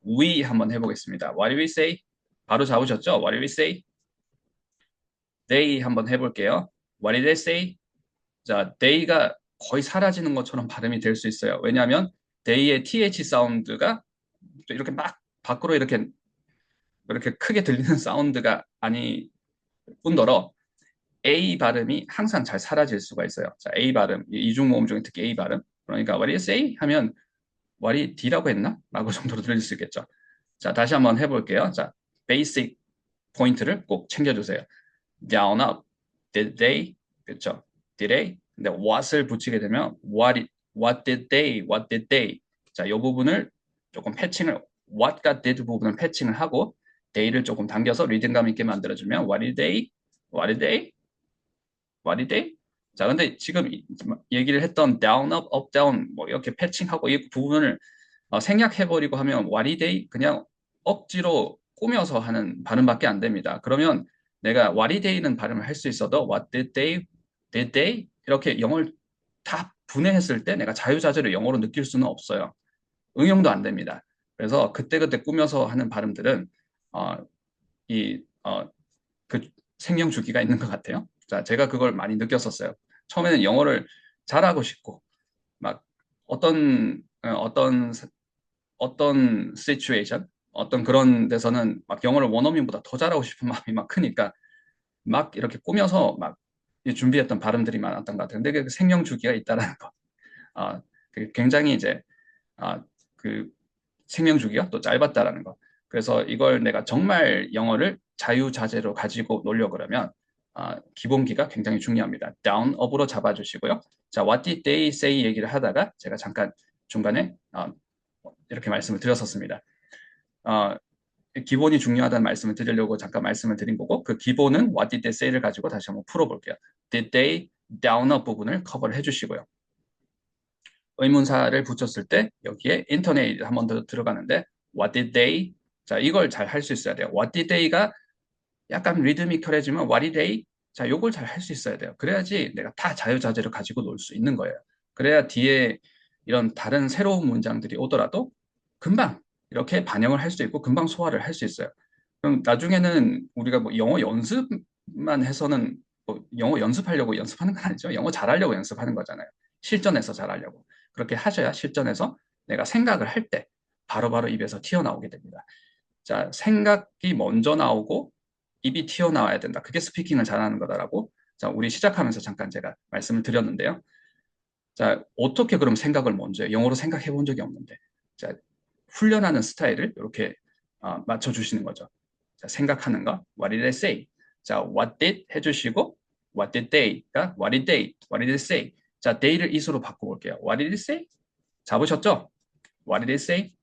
We 한번 해보겠습니다. What did we say? 바로 잡으셨죠? What did we say? They 한번 해볼게요. What did they say? 자, they가 거의 사라지는 것처럼 발음이 될 수 있어요. 왜냐하면 they의 th 사운드가 이렇게 막 밖으로 이렇게 크게 들리는 사운드가 아니 뿐더러 A 발음이 항상 잘 사라질 수가 있어요. 자, A 발음, 이중모음 중에 특히 A 발음. 그러니까 what did you say? 하면 what did D라고 했나? 라고 정도로 들릴 수 있겠죠. 자, 다시 한번 해볼게요. 자, basic 포인트를 꼭 챙겨주세요. down up, did they, 그렇죠? did they? 근데 what을 붙이게 되면 what did they? 자, 이 부분을 조금 패칭을 what과 did 부분을 패칭을 하고 they를 조금 당겨서 리듬감 있게 만들어주면 what did they? What did they? What did they? 자, 근데 지금 얘기를 했던 down, up, down 뭐 이렇게 패칭하고 이 부분을 생략해버리고 하면 what did they? 그냥 억지로 꾸며서 하는 발음밖에 안 됩니다. 그러면 내가 what did they는 발음을 할 수 있어도 what did they? Did they? 이렇게 영어를 다 분해했을 때 내가 자유자재로 영어로 느낄 수는 없어요. 응용도 안 됩니다. 그래서 그때그때 꾸며서 하는 발음들은 어, 이 그 생명 주기가 있는 것 같아요. 자, 제가 그걸 많이 느꼈었어요. 처음에는 영어를 잘하고 싶고 막 어떤 시츄에이션, 어떤 그런 데서는 막 영어를 원어민보다 더 잘하고 싶은 마음이 막 크니까 막 이렇게 꾸며서 막 준비했던 발음들이 많았던 것 같아요. 근데 그 생명 주기가 있다는 거, 굉장히 이제 그 생명 주기가 또 짧았다라는 거. 그래서 이걸 내가 정말 영어를 자유자재로 가지고 놀려 그러면 기본기가 굉장히 중요합니다. down, up으로 잡아주시고요. 자, what did they say 얘기를 하다가 제가 잠깐 중간에 이렇게 말씀을 드렸었습니다. 어, 기본이 중요하다는 말씀을 드리려고 잠깐 말씀을 드린 거고, 그 기본은 what did they say를 가지고 다시 한번 풀어볼게요. did they down up 부분을 커버를 해주시고요. 의문사를 붙였을 때 여기에 인터네이트 한 번 더 들어가는데 what did they, 자 이걸 잘 할 수 있어야 돼요. what did they가 약간 리드미컬해지면 what did they, 자 요걸 잘 할 수 있어야 돼요. 그래야지 내가 다 자유자재로 가지고 놀 수 있는 거예요. 그래야 뒤에 이런 다른 새로운 문장들이 오더라도 금방 이렇게 반영을 할 수 있고 금방 소화를 할 수 있어요. 그럼 나중에는 우리가 뭐 영어 연습만 해서는, 뭐 영어 연습하려고 연습하는 건 아니죠. 영어 잘하려고 연습하는 거잖아요. 실전에서 잘하려고. 그렇게 하셔야 실전에서 내가 생각을 할 때 바로바로 입에서 튀어나오게 됩니다. 자, 생각이 먼저 나오고 입이 튀어나와야 된다. 그게 스피킹을 잘하는 거다라고, 자, 우리 시작하면서 잠깐 제가 말씀을 드렸는데요. 자, 어떻게 그럼 생각을 먼저 해요? 영어로 생각해 본 적이 없는데. 자, 훈련하는 스타일을 이렇게 맞춰주시는 거죠. 자, 생각하는 거, what did they say? 자, what did 해주시고, what did they가 what did they, what did they say? 자, they를 is로 바꿔볼게요. what did it say? 잡으셨죠? what did it say?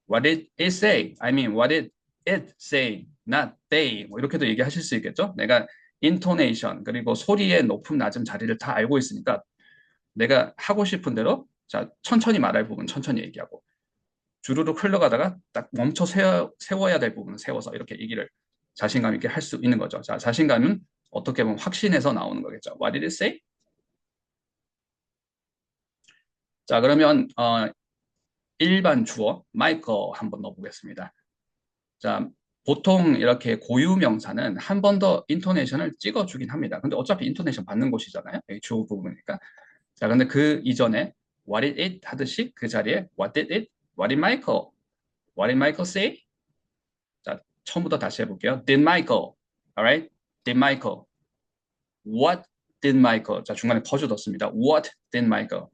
what did it say? I mean, what did it say? not they. 뭐 이렇게도 얘기하실 수 있겠죠? 내가 intonation, 그리고 소리의 높음, 낮음 자리를 다 알고 있으니까 내가 하고 싶은 대로, 자, 천천히 말할 부분 천천히 얘기하고, 주르륵 흘러가다가 딱 멈춰 세워야 될 부분은 세워서 이렇게 얘기를 자신감 있게 할 수 있는 거죠. 자, 자신감은 어떻게 보면 확신해서 나오는 거겠죠. What did it say? 자, 그러면 일반 주어 마이커 한번 넣어보겠습니다. 자, 보통 이렇게 고유 명사는 한 번 더 인토네이션을 찍어주긴 합니다. 근데 어차피 인토네이션 받는 곳이잖아요. 여기 주어 부분이니까. 자, 근데 그 이전에 what did it 하듯이 그 자리에 what did it? What did Michael? What did Michael say? 자, 처음부터 다시 해볼게요. Did Michael? Alright? Did Michael? What did Michael? 자, 중간에 퍼즐 넣습니다. What did Michael?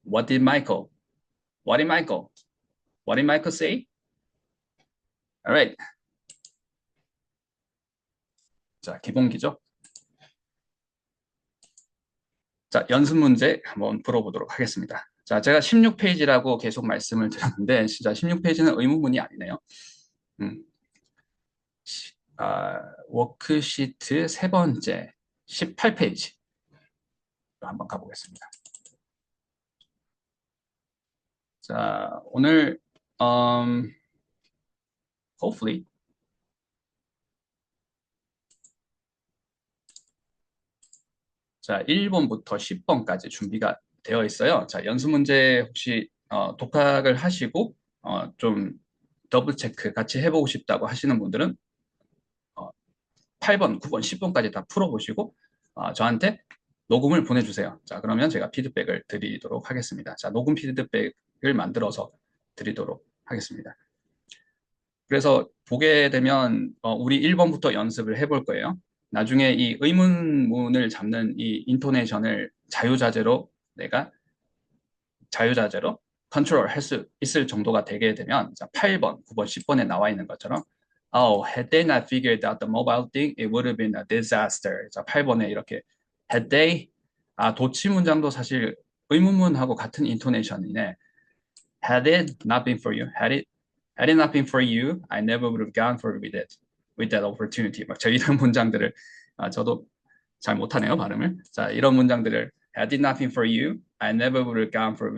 What did Michael? What did Michael? What did Michael say? Alright. 자, 기본기죠. 자, 연습 문제 한번 풀어보도록 하겠습니다. 자, 제가 16페이지라고 계속 말씀을 드렸는데, 진짜 16페이지는 의문문이 아니네요. 워크시트 세 번째, 18페이지. 한번 가보겠습니다. 자, 오늘, hopefully, 자, 1번부터 10번까지 준비가 되어 있어요. 자, 연습 문제 혹시 독학을 하시고 좀 더블 체크 같이 해보고 싶다고 하시는 분들은 8번, 9번, 10번까지 다 풀어보시고 저한테 녹음을 보내주세요. 자, 그러면 제가 피드백을 드리도록 하겠습니다. 자, 녹음 피드백을 만들어서 드리도록 하겠습니다. 그래서 보게 되면 우리 1번부터 연습을 해볼 거예요. 나중에 이 의문문을 잡는 이 인토네이션을 자유자재로 내가 자유자재로 컨트롤 할 수 있을 정도가 되게 되면, 자, 8번, 9번, 10번에 나와 있는 것처럼 Oh, had they not figured out the mobile thing, it would have been a disaster. 자, 8번에 이렇게 had they, 도치 문장도 사실 의문문하고 같은 인토네이션이네. Had it not been for you, had it not been for you, I never would have gone for it with that opportunity. 막 저 이런 문장들을 저도 잘 못하네요, 발음을. 자, 이런 문장들을 had it not been for you, I never would have gone for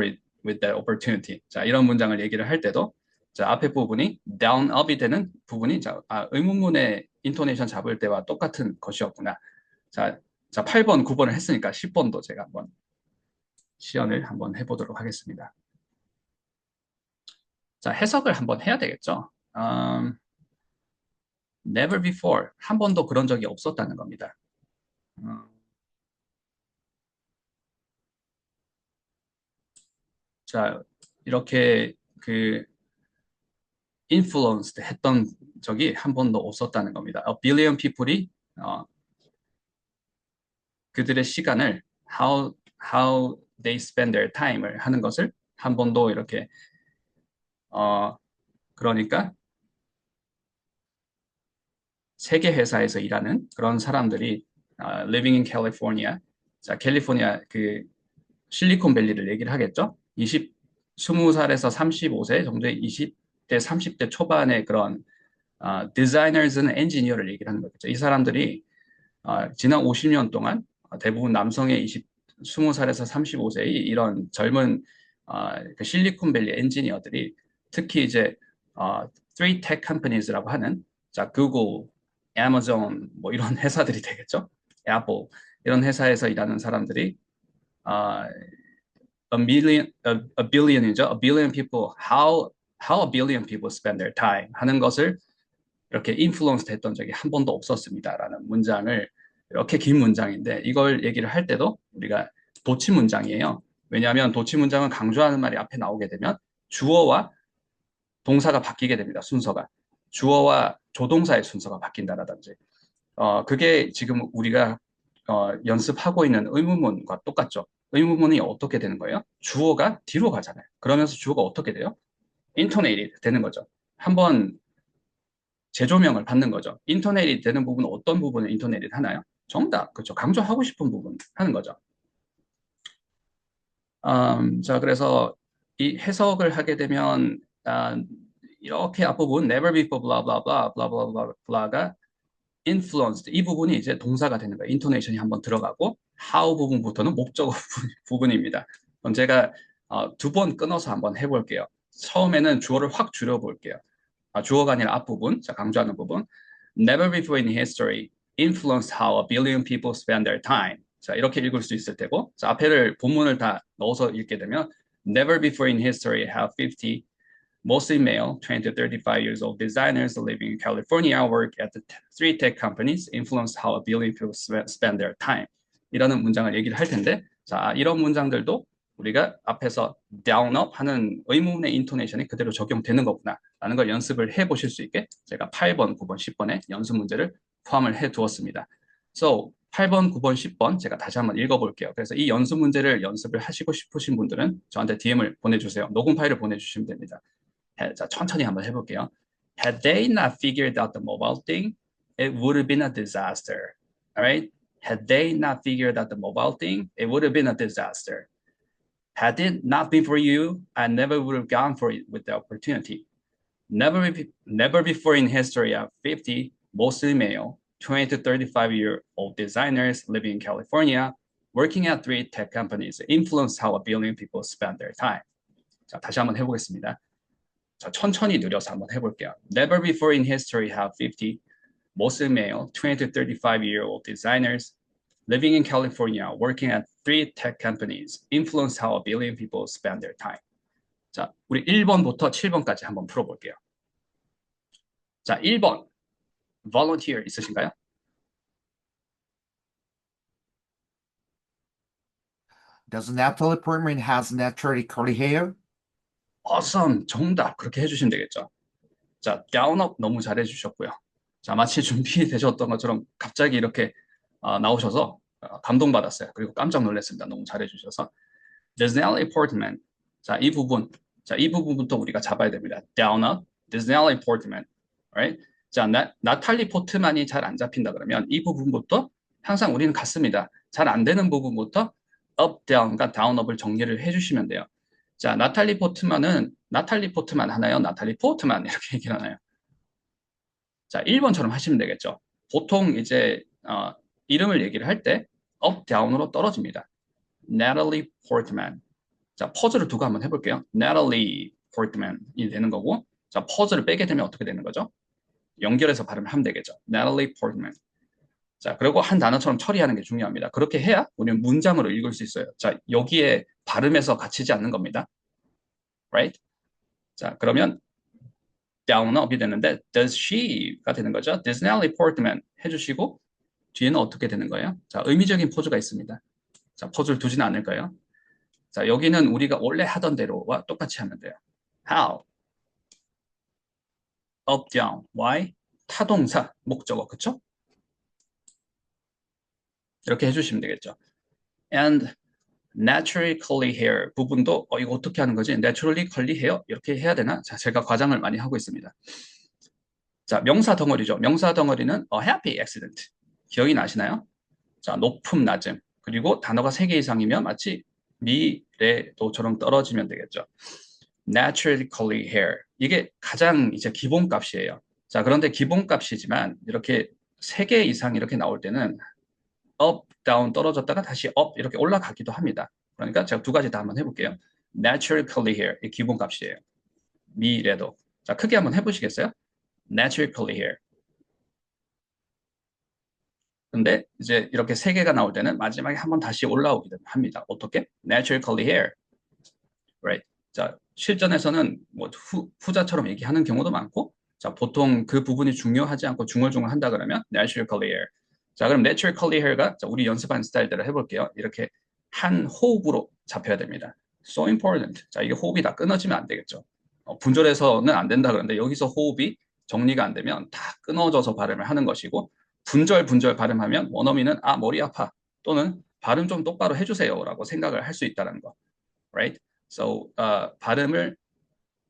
it with that opportunity. 자, 이런 문장을 얘기를 할 때도 자, 앞에 부분이 down up이 되는 부분이 자, 의문문의 인토네이션 잡을 때와 똑같은 것이었구나. 자, 8번, 9번을 했으니까 10번도 제가 한번 시연을 한번 해보도록 하겠습니다. 자, 해석을 한번 해야 되겠죠. Never before, 한 번도 그런 적이 없었다는 겁니다. 자, 이렇게 그 influenced 했던 적이 한 번도 없었다는 겁니다. A billion people이 그들의 시간을 how they spend their time을 하는 것을 한 번도 이렇게 그러니까 세계 회사에서 일하는 그런 사람들이 living in California, 자, 캘리포니아 그 실리콘밸리를 얘기를 하겠죠. 20살에서 35세 정도의 20대, 30대 초반의 그런 designers and engineer를 얘기를 하는 거겠죠. 이 사람들이 지난 50년 동안 대부분 남성의 20살에서 35세의 이런 젊은 그 실리콘밸리 엔지니어들이 특히 이제 three tech companies라고 하는 자, 구글, 아마존 뭐 이런 회사들이 되겠죠. 애플 이런 회사에서 일하는 사람들이 아, a billion이죠. A billion people, how a billion people spend their time 하는 것을 이렇게 인플루언스 했던 적이 한 번도 없었습니다라는 문장을 이렇게 긴 문장인데 이걸 얘기를 할 때도 우리가 도치 문장이에요. 왜냐하면 도치 문장은 강조하는 말이 앞에 나오게 되면 주어와 동사가 바뀌게 됩니다. 순서가. 주어와 조동사의 순서가 바뀐다라든지. 그게 지금 우리가 연습하고 있는 의문문과 똑같죠. 의문문이 어떻게 되는 거예요? 주어가 뒤로 가잖아요. 그러면서 주어가 어떻게 돼요? intonated 되는 거죠. 한번 재조명을 받는 거죠. 인터넷이 되는 부분은 어떤 부분을 인터넷이 하나요? 정답, 그렇죠. 강조하고 싶은 부분 하는 거죠. 자, 그래서 이 해석을 하게 되면 이렇게 앞부분 never before blah blah blah blah blah blah blah가 influenced 이 부분이 이제 동사가 되는 거예요. 인토네이션이 한번 들어가고 how 부분부터는 목적어 부분입니다. 그럼 제가 두 번 끊어서 한번 해볼게요. 처음에는 주어를 확 줄여볼게요. 주어가 아니라 앞부분, 자, 강조하는 부분. Never before in history influenced how a billion people spend their time. 자, 이렇게 읽을 수 있을 테고, 자, 앞에를 본문을 다 넣어서 읽게 되면 Never before in history have 50 mostly male, 20 to 35 years old designers living in California work at the three tech companies influenced how a billion people spend their time. 이라는 문장을 얘기를 할 텐데, 자, 이런 문장들도 우리가 앞에서 down up 하는 의문의 인토네이션이 그대로 적용되는 거구나 라는 걸 연습을 해 보실 수 있게 제가 8번, 9번, 10번의 연습 문제를 포함을 해 두었습니다. So 8번, 9번, 10번 제가 다시 한번 읽어볼게요. 그래서 이 연습 문제를 연습을 하시고 싶으신 분들은 저한테 DM을 보내주세요. 녹음 파일을 보내주시면 됩니다. 자, 천천히 한번 해볼게요. Had they not figured out the mobile thing, it would have been a disaster. All right? Had they not figured out the mobile thing, it would have been a disaster. Had it not been for you, I never would have gone for it with the opportunity. Never before in history of 50, mostly male, 20 to 35-year-old designers living in California, working at three tech companies, influenced how a billion people spend their time. 자, 다시 한번 해보겠습니다. 자, 천천히 느려서 한번 해볼게요. Never before in history have 50, mostly male, 20 to 35-year-old designers living in California, working at three tech companies, influence how a billion people spend their time. 자, 우리 1번부터 7번까지 한번 풀어볼게요. 자, 1번, volunteer 있으신가요?
Does Natalie Portman has naturally curly hair?
Awesome, 정답. 그렇게 해주시면 되겠죠. 자, down-up 너무 잘해주셨고요. 자, 마치 준비되셨던 것처럼 갑자기 이렇게 나오셔서 감동받았어요. 그리고 깜짝 놀랐습니다. 너무 잘해주셔서. Does Natalie Portman, 자, 이 부분부터 우리가 잡아야 됩니다. down-up, does Natalie Portman, right? 자, 나탈리 포트만이 잘 안 잡힌다 그러면 이 부분부터 항상 우리는 같습니다. 잘 안 되는 부분부터 up, down과 down, up을 정리를 해주시면 돼요. 자, 나탈리 포트만 하나요? 나탈리 포트만 이렇게 얘기를 하나요? 자, 1번처럼 하시면 되겠죠. 보통 이제 이름을 얘기를 할 때 up, down으로 떨어집니다. Natalie Portman. 자, 퍼즐을 두고 한번 해볼게요. Natalie Portman이 되는 거고, 자, 퍼즐을 빼게 되면 어떻게 되는 거죠? 연결해서 발음을 하면 되겠죠. Natalie Portman. 자, 그리고 한 단어처럼 처리하는 게 중요합니다. 그렇게 해야 우리는 문장으로 읽을 수 있어요. 자, 여기에 발음에서 갇히지 않는 겁니다. Right? 자, 그러면 down up이 되는데 does she가 되는 거죠. Does Natalie Portman 해주시고 뒤에는 어떻게 되는 거예요? 자, 의미적인 포즈가 있습니다. 자, 포즈를 두지는 않을 거예요. 자, 여기는 우리가 원래 하던 대로와 똑같이 하면 돼요. How? Up, down. Why? 타동사, 목적어, 그쵸? 이렇게 해주시면 되겠죠. And naturally curly hair 부분도 이거 어떻게 하는 거지? naturally curly hair 이렇게 해야 되나? 자, 제가 과장을 많이 하고 있습니다. 자, 명사 덩어리죠. 명사 덩어리는 a happy accident. 기억이 나시나요? 자, 높음, 낮음. 그리고 단어가 3개 이상이면 마치 미래도처럼 떨어지면 되겠죠. naturally curly hair. 이게 가장 이제 기본값이에요. 자, 그런데 기본값이지만 이렇게 3개 이상 이렇게 나올 때는 up, down 떨어졌다가 다시 up 이렇게 올라가기도 합니다. 그러니까 제가 2가지 다 한번 해볼게요. natural curly hair 이 기본값이에요. 미래도. 자, 크게 한번 해보시겠어요? natural curly hair. 근데 이제 이렇게 3개가 나올 때는 마지막에 한번 다시 올라오기도 합니다. 어떻게? natural curly hair. Right. 자, 실전에서는 뭐 후자처럼 얘기하는 경우도 많고, 자, 보통 그 부분이 중요하지 않고 중얼중얼 한다 그러면 natural curly hair. 자, 그럼 natural curly hair가 자, 우리 연습한 스타일대로 해볼게요. 이렇게 한 호흡으로 잡혀야 됩니다. So important. 자, 이게 호흡이 다 끊어지면 안 되겠죠. 분절해서는 안 된다 그러는데 여기서 호흡이 정리가 안 되면 다 끊어져서 발음을 하는 것이고, 분절 발음하면 원어민은 아, 머리 아파 또는 발음 좀 똑바로 해주세요라고 생각을 할 수 있다는 거. Right? So, 발음을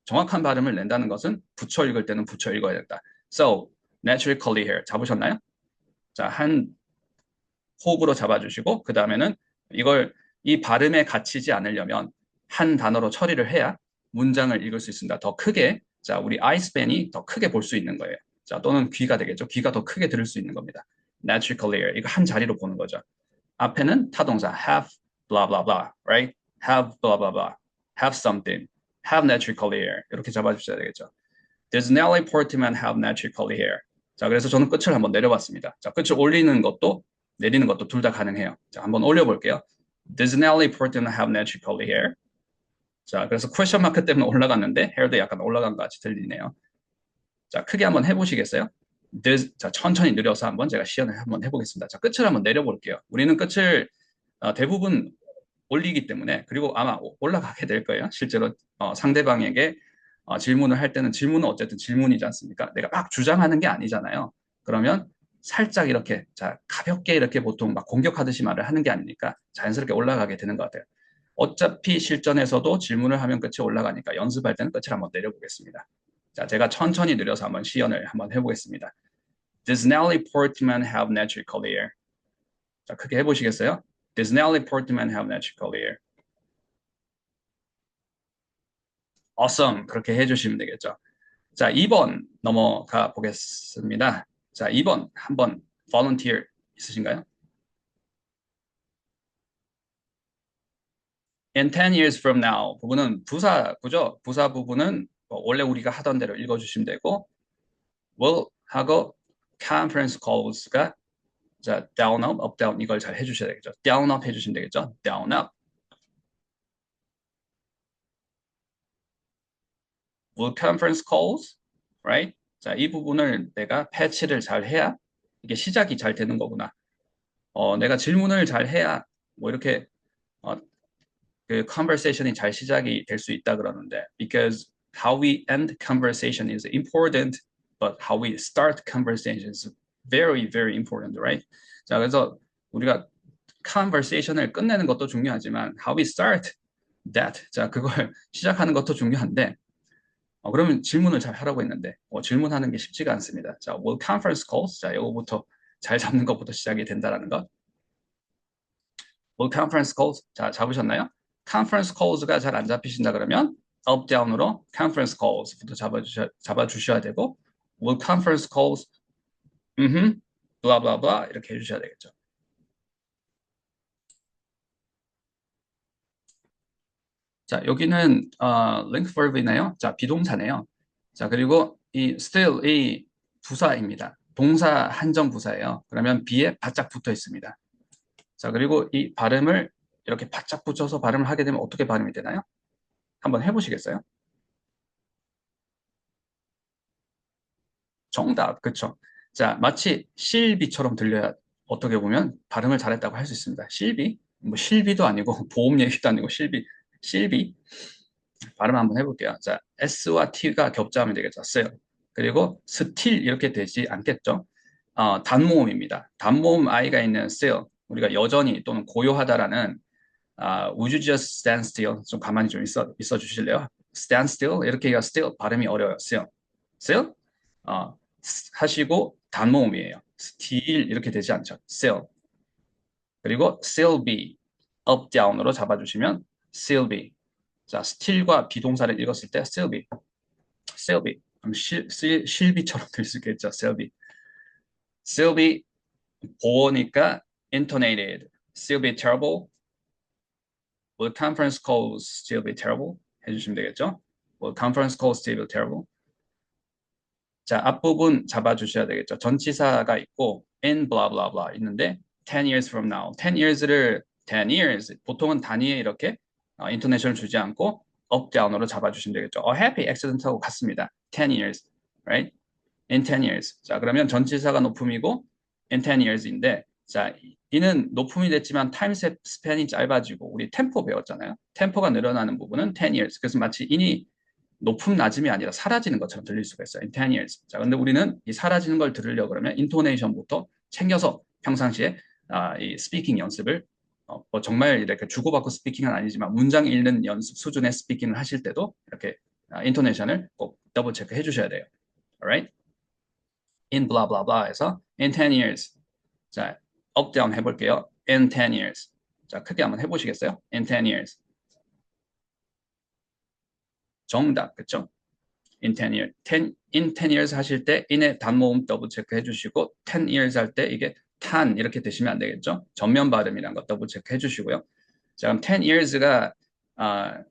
정확한 발음을 낸다는 것은 붙여 읽을 때는 붙여 읽어야 된다. So, natural curly hair 잡으셨나요? 자, 한 호흡으로 잡아주시고 그 다음에는 이걸 이 발음에 갇히지 않으려면 한 단어로 처리를 해야 문장을 읽을 수 있습니다. 더 크게, 자, 우리 아이스팬이 더 크게 볼 수 있는 거예요. 자, 또는 귀가 되겠죠. 귀가 더 크게 들을 수 있는 겁니다. natural curly hair 이거 한 자리로 보는 거죠. 앞에는 타동사 have blah blah blah, right? have blah blah blah. have something, have natural curly hair 이렇게 잡아주셔야 되겠죠. Does Natalie Portman have natural curly hair? 자, 그래서 저는 끝을 한번 내려봤습니다. 자, 끝을 올리는 것도 내리는 것도 둘 다 가능해요. 자, 한번 올려볼게요. Does Natalie Portman have natural curly hair? 자, 그래서 퀘션 마크 때문에 올라갔는데 hair도 약간 올라간 것 같이 들리네요. 자, 크게 한번 해보시겠어요? 자, 천천히 느려서 한번 제가 시연을 한번 해보겠습니다. 자, 끝을 한번 내려볼게요. 우리는 끝을 대부분 올리기 때문에 그리고 아마 올라가게 될 거예요. 실제로 상대방에게 질문을 할 때는 질문은 어쨌든 질문이지 않습니까? 내가 막 주장하는 게 아니잖아요. 그러면 살짝 이렇게 자 가볍게 이렇게 보통 막 공격하듯이 말을 하는 게 아니니까 자연스럽게 올라가게 되는 것 같아요. 어차피 실전에서도 질문을 하면 끝이 올라가니까 연습할 때는 끝을 한번 내려보겠습니다. 자, 제가 천천히 느려서 한번 시연을 한번 해보겠습니다. Does Natalie Portman have natural curly hair? 자, 크게 해보시겠어요? Does Natalie Portman have natural curly hair? Awesome. 그렇게 해주시면 되겠죠. 자, 2번 넘어가 보겠습니다. 자, 2번 한번 volunteer 있으신가요? In 10 years from now 부분은 부사구죠. 부사 부분은 원래 우리가 하던 대로 읽어주시면 되고 will 하고 conference calls가 자, down up, up down 이걸 잘 해주셔야 되겠죠. down up 해주시면 되겠죠. down up. will conference calls, right? 자, 이 부분을 내가 패치를 잘 해야 이게 시작이 잘 되는 거구나. 내가 질문을 잘 해야 뭐 이렇게 그 conversation이 잘 시작이 될 수 있다 그러는데 because how we end conversation is important, but how we start conversation is very, very important, right? 자, 그래서 우리가 conversation을 끝내는 것도 중요하지만 how we start that, 자, 그걸 시작하는 것도 중요한데 그러면 질문을 잘 하라고 했는데 질문하는 게 쉽지가 않습니다. 자, will conference calls, 자, 이거부터 잘 잡는 것부터 시작이 된다라는 것. will conference calls, 자, 잡으셨나요? conference calls가 잘 안 잡히신다 그러면 up down으로 conference calls부터 잡아주셔야 되고 will conference calls, blah blah blah 이렇게 해주셔야 되겠죠. 자, 여기는 link verb이네요. 자, 비동사네요. 자, 그리고 이 still 이 부사입니다. 동사 한정 부사예요. 그러면 be에 바짝 붙어 있습니다. 자, 그리고 이 발음을 이렇게 바짝 붙여서 발음을 하게 되면 어떻게 발음이 되나요? 한번 해보시겠어요? 정답, 그쵸? 자, 마치 실비처럼 들려야 어떻게 보면 발음을 잘했다고 할 수 있습니다. 실비? 뭐 실비도 아니고 보험 얘기도 아니고 실비. 발음 한번 해볼게요. 자, S와 T가 겹자하면 되겠죠. sell. 그리고 still 이렇게 되지 않겠죠. 단모음입니다. 단모음 I가 있는 still. 우리가 여전히 또는 고요하다라는 would you just stand still? 좀 가만히 좀 있어 주실래요? stand still 이렇게 해야 still 발음이 어려워요. still 하시고 단모음이에요. still 이렇게 되지 않죠. still. 그리고 still be up down으로 잡아주시면 still be. 자, still과 비동사를 읽었을 때 still be, still be. 그럼 실비처럼 들 수 있겠죠. still be. still be 보니까 intonated. still be terrible. Will conference calls still be terrible? 해주시면 되겠죠. Will conference calls still be terrible? 자, 앞부분 잡아주셔야 되겠죠. 전치사가 있고 in blah blah blah 있는데 10 years from now. 10 years를 10 years 보통은 단위에 이렇게 인토네이션을 주지 않고 up down으로 잡아주시면 되겠죠. A happy accident하고 같습니다. 10 years, right? In 10 years. 자, 그러면 전치사가 높음이고 in 10 years인데 자, 이는 높음이 됐지만 타임 스팬이 짧아지고 우리 템포 배웠잖아요. 템포가 늘어나는 부분은 10 years. 그래서 마치 인이 높음 낮음이 아니라 사라지는 것처럼 들릴 수가 있어요. In 10 years. 자, 근데 우리는 이 사라지는 걸 들으려고 그러면 인토네이션부터 챙겨서 평상시에 이 스피킹 연습을 뭐 정말 이렇게 주고받고 스피킹은 아니지만 문장 읽는 연습 수준의 스피킹을 하실 때도 이렇게 인토네이션을 꼭 더블 체크 해주셔야 돼요. Alright? In blah blah blah에서 in 10 years. 자, up down 해볼게요. In 10 years. 자, 크게 한번 해보시겠어요? In 10 years. 정답, 그쵸? In 10 years. in 10 years 하실 때 in의 단모음 더블 체크 해주시고 10 years 할 때 이게 tan 이렇게 되시면 안 되겠죠? 전면 발음이란 거 더블 체크 해주시고요. 자, 그럼 10 years가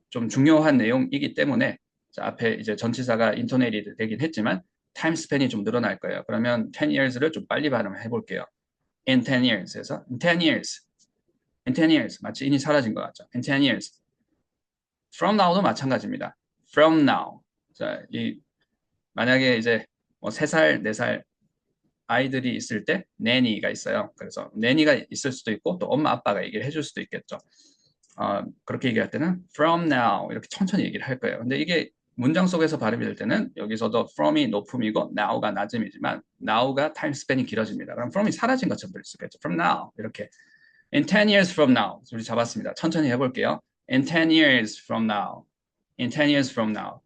좀 중요한 내용이기 때문에 자, 앞에 이제 전치사가 intonated 되긴 했지만 타임 스팬이 좀 늘어날 거예요. 그러면 10 years를 좀 빨리 발음을 해볼게요. In 10 years에서 in 10 years. In 10 years. 마치 in이 사라진 것 같죠? In 10 years. From now도 마찬가지입니다. From now. 자, 만약에 이제 뭐 3살, 4살 아이들이 있을 때 nanny가 있어요. 그래서 nanny가 있을 수도 있고 또 엄마 아빠가 얘기를 해줄 수도 있겠죠. 그렇게 얘기할 때는 from now 이렇게 천천히 얘기를 할 거예요. 근데 이게 문장 속에서 발음이 될 때는 여기서도 from이 높음이고 now가 낮음이지만 now가 타임 스팬이 길어집니다. 그럼 from이 사라진 것처럼 들릴 수 있겠죠. From now 이렇게 in 10 years from now 우리 잡았습니다. 천천히 해볼게요. In 10 years from now. In 10 years from now.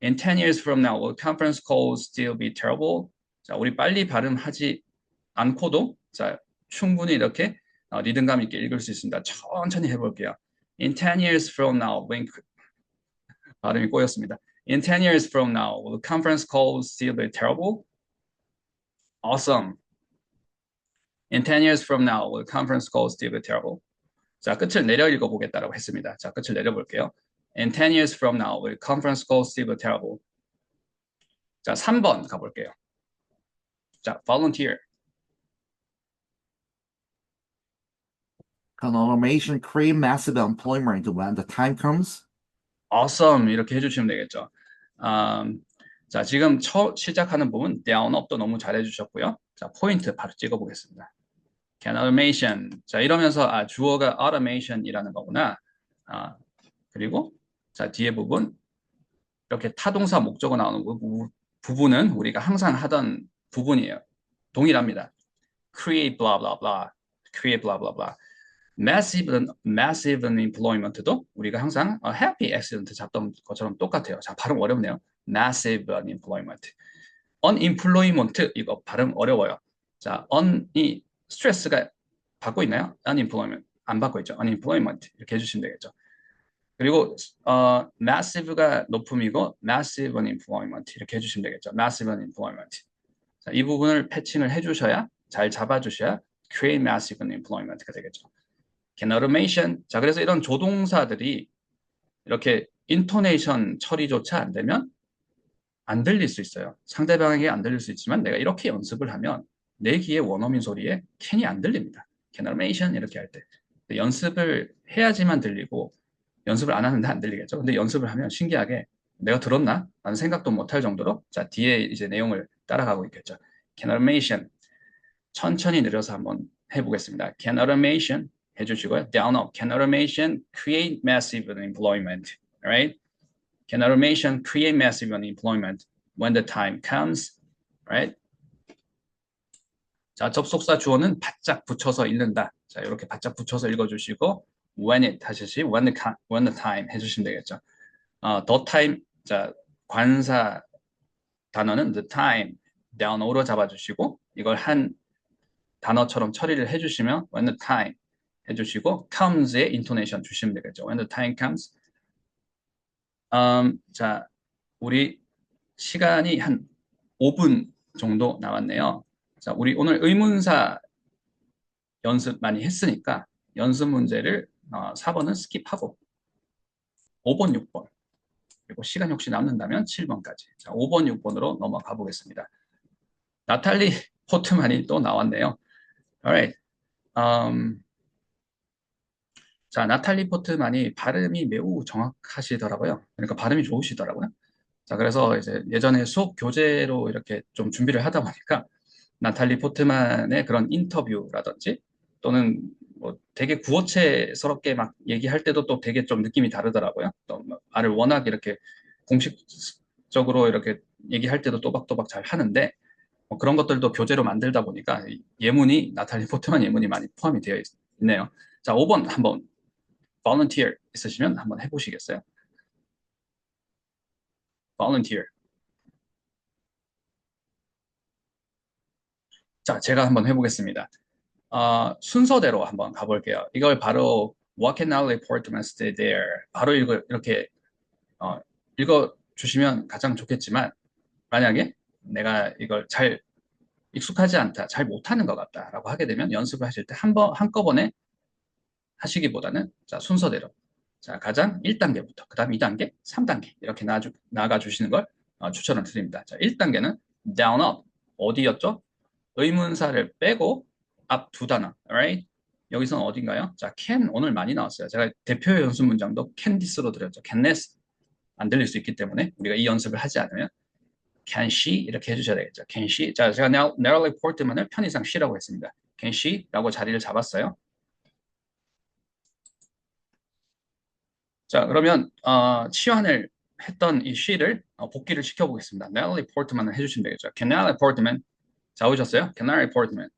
In 10 years from now, will conference calls still be terrible? 자, 우리 빨리 발음하지 않고도 자, 충분히 이렇게 리듬감 있게 읽을 수 있습니다. 천천히 해볼게요. In 10 years from now, 발음이 꼬였습니다. In 10 years from now, will conference calls still be terrible? Awesome. In 10 years from now, will conference calls still be terrible? 자, 끝을 내려 읽어보겠다라고 했습니다. 자, 끝을 내려볼게요. In 10 years from now, will conference calls still be terrible? 자, 3번 가볼게요. 자, volunteer.
Can automation create massive employment when the time comes?
Awesome. 이렇게 해주시면 되겠죠. 자, 지금 시작하는 부분, down, up도 너무 잘 해주셨고요. 자, 포인트 바로 찍어보겠습니다. Can automation. 자, 이러면서, 주어가 automation이라는 거구나. 그리고, 자, 뒤에 부분, 이렇게 타동사 목적어 나오는 부분은 우리가 항상 하던 부분이에요. 동일합니다. Create blah blah blah. Create blah blah blah. massive employment도 우리가 항상 happy accident 잡던 것처럼 똑같아요. 자, 발음 어렵네요. massive employment. unemployment 이거 발음 어려워요. 자, un이 스트레스가 받고 있나요? unemployment 안 받고 있죠. unemployment 이렇게 해주시면 되겠죠. 그리고 massive가 높음이고 massive unemployment 이렇게 해주시면 되겠죠. massive unemployment. 자, 이 부분을 패칭을 해주셔야 잘 잡아주셔야 create massive unemployment가 되겠죠. Can automation. 자, 그래서 이런 조동사들이 이렇게 인토네이션 처리조차 안 되면 안 들릴 수 있어요. 상대방에게 안 들릴 수 있지만 내가 이렇게 연습을 하면 내 귀에 원어민 소리에 캔이 안 들립니다. Can automation 이렇게 할 때. 연습을 해야지만 들리고 연습을 안 하는데 안 들리겠죠. 근데 연습을 하면 신기하게 내가 들었나? 라는 생각도 못할 정도로 자, 뒤에 이제 내용을 따라가고 있겠죠. Can automation. 천천히 느려서 한번 해보겠습니다. Can automation 해주시고요. Down up. Can automation create massive unemployment? Right? Can automation create massive unemployment when the time comes? Right? 자, 접속사 주어는 바짝 붙여서 읽는다. 자, 이렇게 바짝 붙여서 읽어주시고 when it 하시지 when the time 해주시면 되겠죠. the time. 자, 관사 단어는 the time down o로 잡아주시고 이걸 한 단어처럼 처리를 해주시면 when the time 해주시고 comes의 intonation 주시면 되겠죠. When the time comes, 자, 우리 시간이 한 5분 정도 남았네요. 자, 우리 오늘 의문사 연습 많이 했으니까 연습 문제를 4번은 스킵하고 5번, 6번 그리고 시간이 혹시 남는다면 7번까지. 자, 5번, 6번으로 넘어가 보겠습니다. 나탈리 포트만이 또 나왔네요. Alright. 자, 나탈리 포트만이 발음이 매우 정확하시더라고요. 그러니까 발음이 좋으시더라고요. 자, 그래서 이제 예전에 수업 교재로 이렇게 좀 준비를 하다 보니까 나탈리 포트만의 그런 인터뷰라든지 또는 뭐 되게 구어체스럽게 막 얘기할 때도 또 되게 좀 느낌이 다르더라고요. 또 말을 워낙 이렇게 공식적으로 이렇게 얘기할 때도 또박또박 잘 하는데 뭐 그런 것들도 교재로 만들다 보니까 예문이 나탈리 포트만 예문이 많이 포함이 되어 있네요. 자, 5번 한번 volunteer 있으시면 한번 해보시겠어요? volunteer. 자, 제가 한번 해보겠습니다. 순서대로 한번 가볼게요. 이걸 바로 What can Natalie Portman stay there? 바로 이렇게 읽어주시면 가장 좋겠지만 만약에 내가 이걸 잘 익숙하지 않다, 잘 못하는 것 같다라고 하게 되면 연습을 하실 때 한꺼번에 하시기보다는 자, 순서대로 자, 가장 1단계부터 그 다음 2단계, 3단계 이렇게 나가 주시는 걸 추천을 드립니다. 자, 1단계는 down up 어디였죠? 의문사를 빼고 앞 두 단어, alright? 여기서는 어딘가요? 자, can 오늘 많이 나왔어요. 제가 대표 연습 문장도 can this로 드렸죠. can this 안 들릴 수 있기 때문에 우리가 이 연습을 하지 않으면 can she 이렇게 해주셔야 되겠죠. can she 자, 제가 Natalie Portman을 편의상 she라고 했습니다. can she라고 자리를 잡았어요. 자, 그러면 치환을 했던 이 she를 복기를 시켜보겠습니다. Natalie Portman을 해주시면 되겠죠. Can Natalie Portman 잡으셨어요? Can Natalie Portman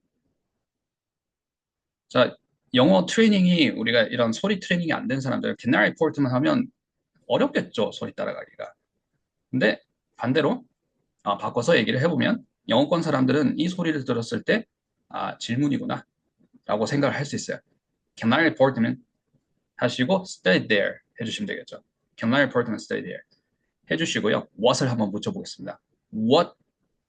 자, 영어 트레이닝이 우리가 이런 소리 트레이닝이 안 된 사람들 Can Natalie Portman 하면 어렵겠죠, 소리 따라가기가. 근데 반대로 바꿔서 얘기를 해보면 영어권 사람들은 이 소리를 들었을 때 질문이구나 라고 생각을 할 수 있어요. Can I report him? 하시고 stay there 해주시면 되겠죠. Can I report him? Stay there 해주시고요. what을 한번 붙여보겠습니다. What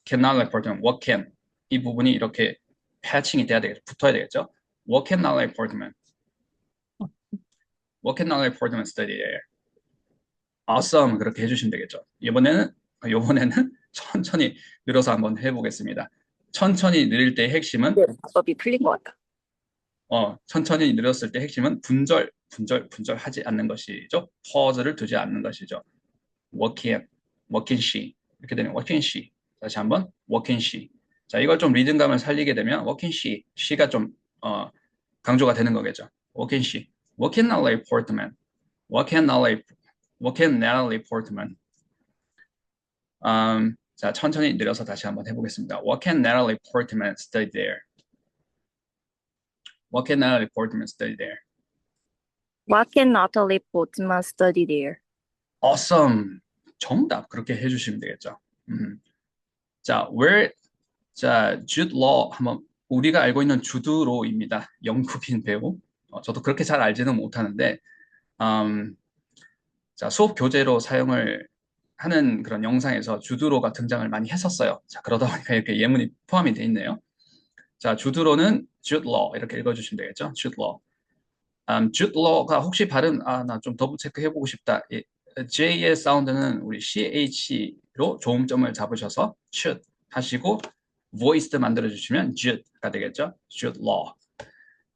can I report him? What can 이 부분이 이렇게 패칭이 돼야 되겠죠. 붙어야 되겠죠. What can I report him? What can I report him? Stay there awesome 그렇게 해주시면 되겠죠. 이번에는 천천히 늘어서 한번 해보겠습니다. 천천히 느릴 때의 핵심은
답이 풀린 것 같다.
천천히 늘었을 때 핵심은 분절하지 않는 것이죠. pause를 두지 않는 것이죠. What can she 이렇게 되면 what can she 다시 한번 what can she 자 이걸 좀 리듬감을 살리게 되면 what can she가 좀 강조가 되는 거겠죠. What can she what can Natalie Portman what can Natalie Portman 자 천천히 늘어서 다시 한번 해보겠습니다. What can Natalie Portman stay there What can Natalie Portman study there?
What can Natalie Portman study there?
Awesome. 정답. 그렇게 해주시면 되겠죠. 자, Jude Law 한번 우리가 알고 있는 주드로입니다. 영국인 배우. 저도 그렇게 잘 알지는 못하는데, 자, 수업 교재로 사용을 하는 그런 영상에서 주드로가 등장을 많이 했었어요. 자, 그러다 보니까 이렇게 예문이 포함이 돼 있네요. 자, 주드로는 Jude Law 이렇게 읽어주시면 되겠죠. Jude Law. Jude Law가 혹시 발음 나 좀 더블 체크 해보고 싶다. J의 사운드는 우리 CH로 조음점을 잡으셔서 should 하시고 voiced 만들어 주시면 Jude가 되겠죠. Jude Law.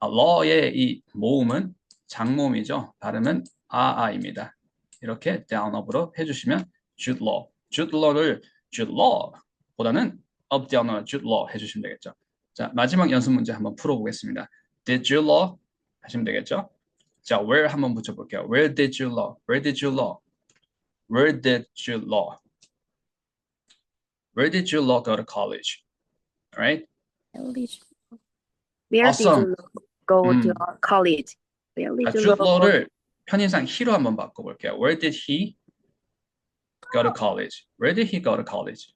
law의 이 모음은 장모음이죠. 발음은 아입니다. 이렇게 downup으로 해주시면 Jude Law. Jude Law를 Jude Law보다는 up down으로 Jude Law 해주시면 되겠죠. 자 마지막 연습 문제 한번 풀어보겠습니다. Did you law? 하시면 되겠죠. 자, where 한번 붙여볼게요. Where did you law? Where did you law? Where did you law? Where did you law go to college? Alright?
Where did
Awesome.
you go to college? Where did you
Jude
go?
Law를 편인상 he로 한번 바꿔볼게요. Where did he go to college? Where did he go to college?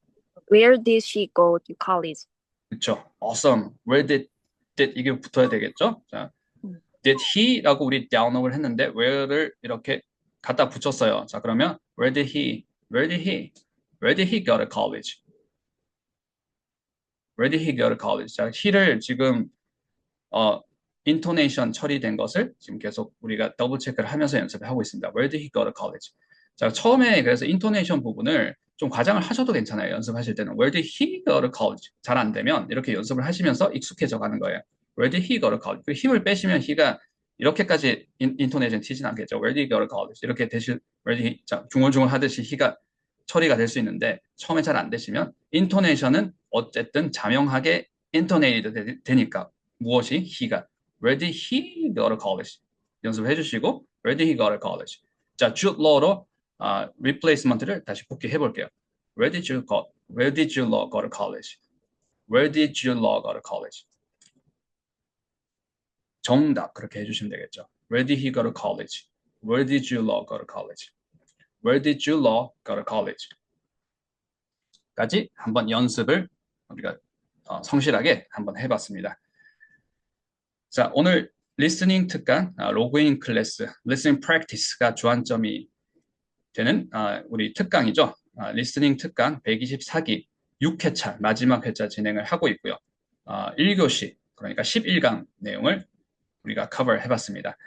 Where did she go to college?
그렇죠. Awesome. Where did 이게 붙어야 되겠죠? 자, did he라고 우리 downup을 했는데 where를 이렇게 갖다 붙였어요. 자, 그러면 where did he go to college? Where did he go to college? 자, he를 지금 intonation 처리된 것을 지금 계속 우리가 더블 체크를 하면서 연습을 하고 있습니다. Where did he go to college? 자, 처음에 그래서 intonation 부분을 좀 과장을 하셔도 괜찮아요. 연습하실 때는 Where did he go to college? 잘 안 되면 이렇게 연습을 하시면서 익숙해져 가는 거예요. Where did he go to college? 그 힘을 빼시면 he가 이렇게까지 intonation 튀진 않겠죠. Where did he go to college? 이렇게 대신 where did he, 자, 중얼중얼 하듯이 he가 처리가 될 수 있는데 처음에 잘 안 되시면 intonation은 어쨌든 자명하게 intonated 되니까 무엇이 he가 Where did he go to college? 연습해 주시고 Where did he go to college? 자, Jude Law로 replacement를 다시 복귀해 볼게요. Where did you go to college? Where did you law go to college? 정답 그렇게 해주시면 되겠죠. Where did he go to college? Where did you law go to college? Where did you law go to college? 까지 한번 연습을 우리가 성실하게 한번 해봤습니다. 자, 오늘 리스닝 특강, 로그인 클래스, 리스닝 프랙티스가 주안점이 되는 우리 특강이죠. 리스닝 특강 124기 6회차, 마지막 회차 진행을 하고 있고요. 1교시, 그러니까 11강 내용을 우리가 커버 해봤습니다.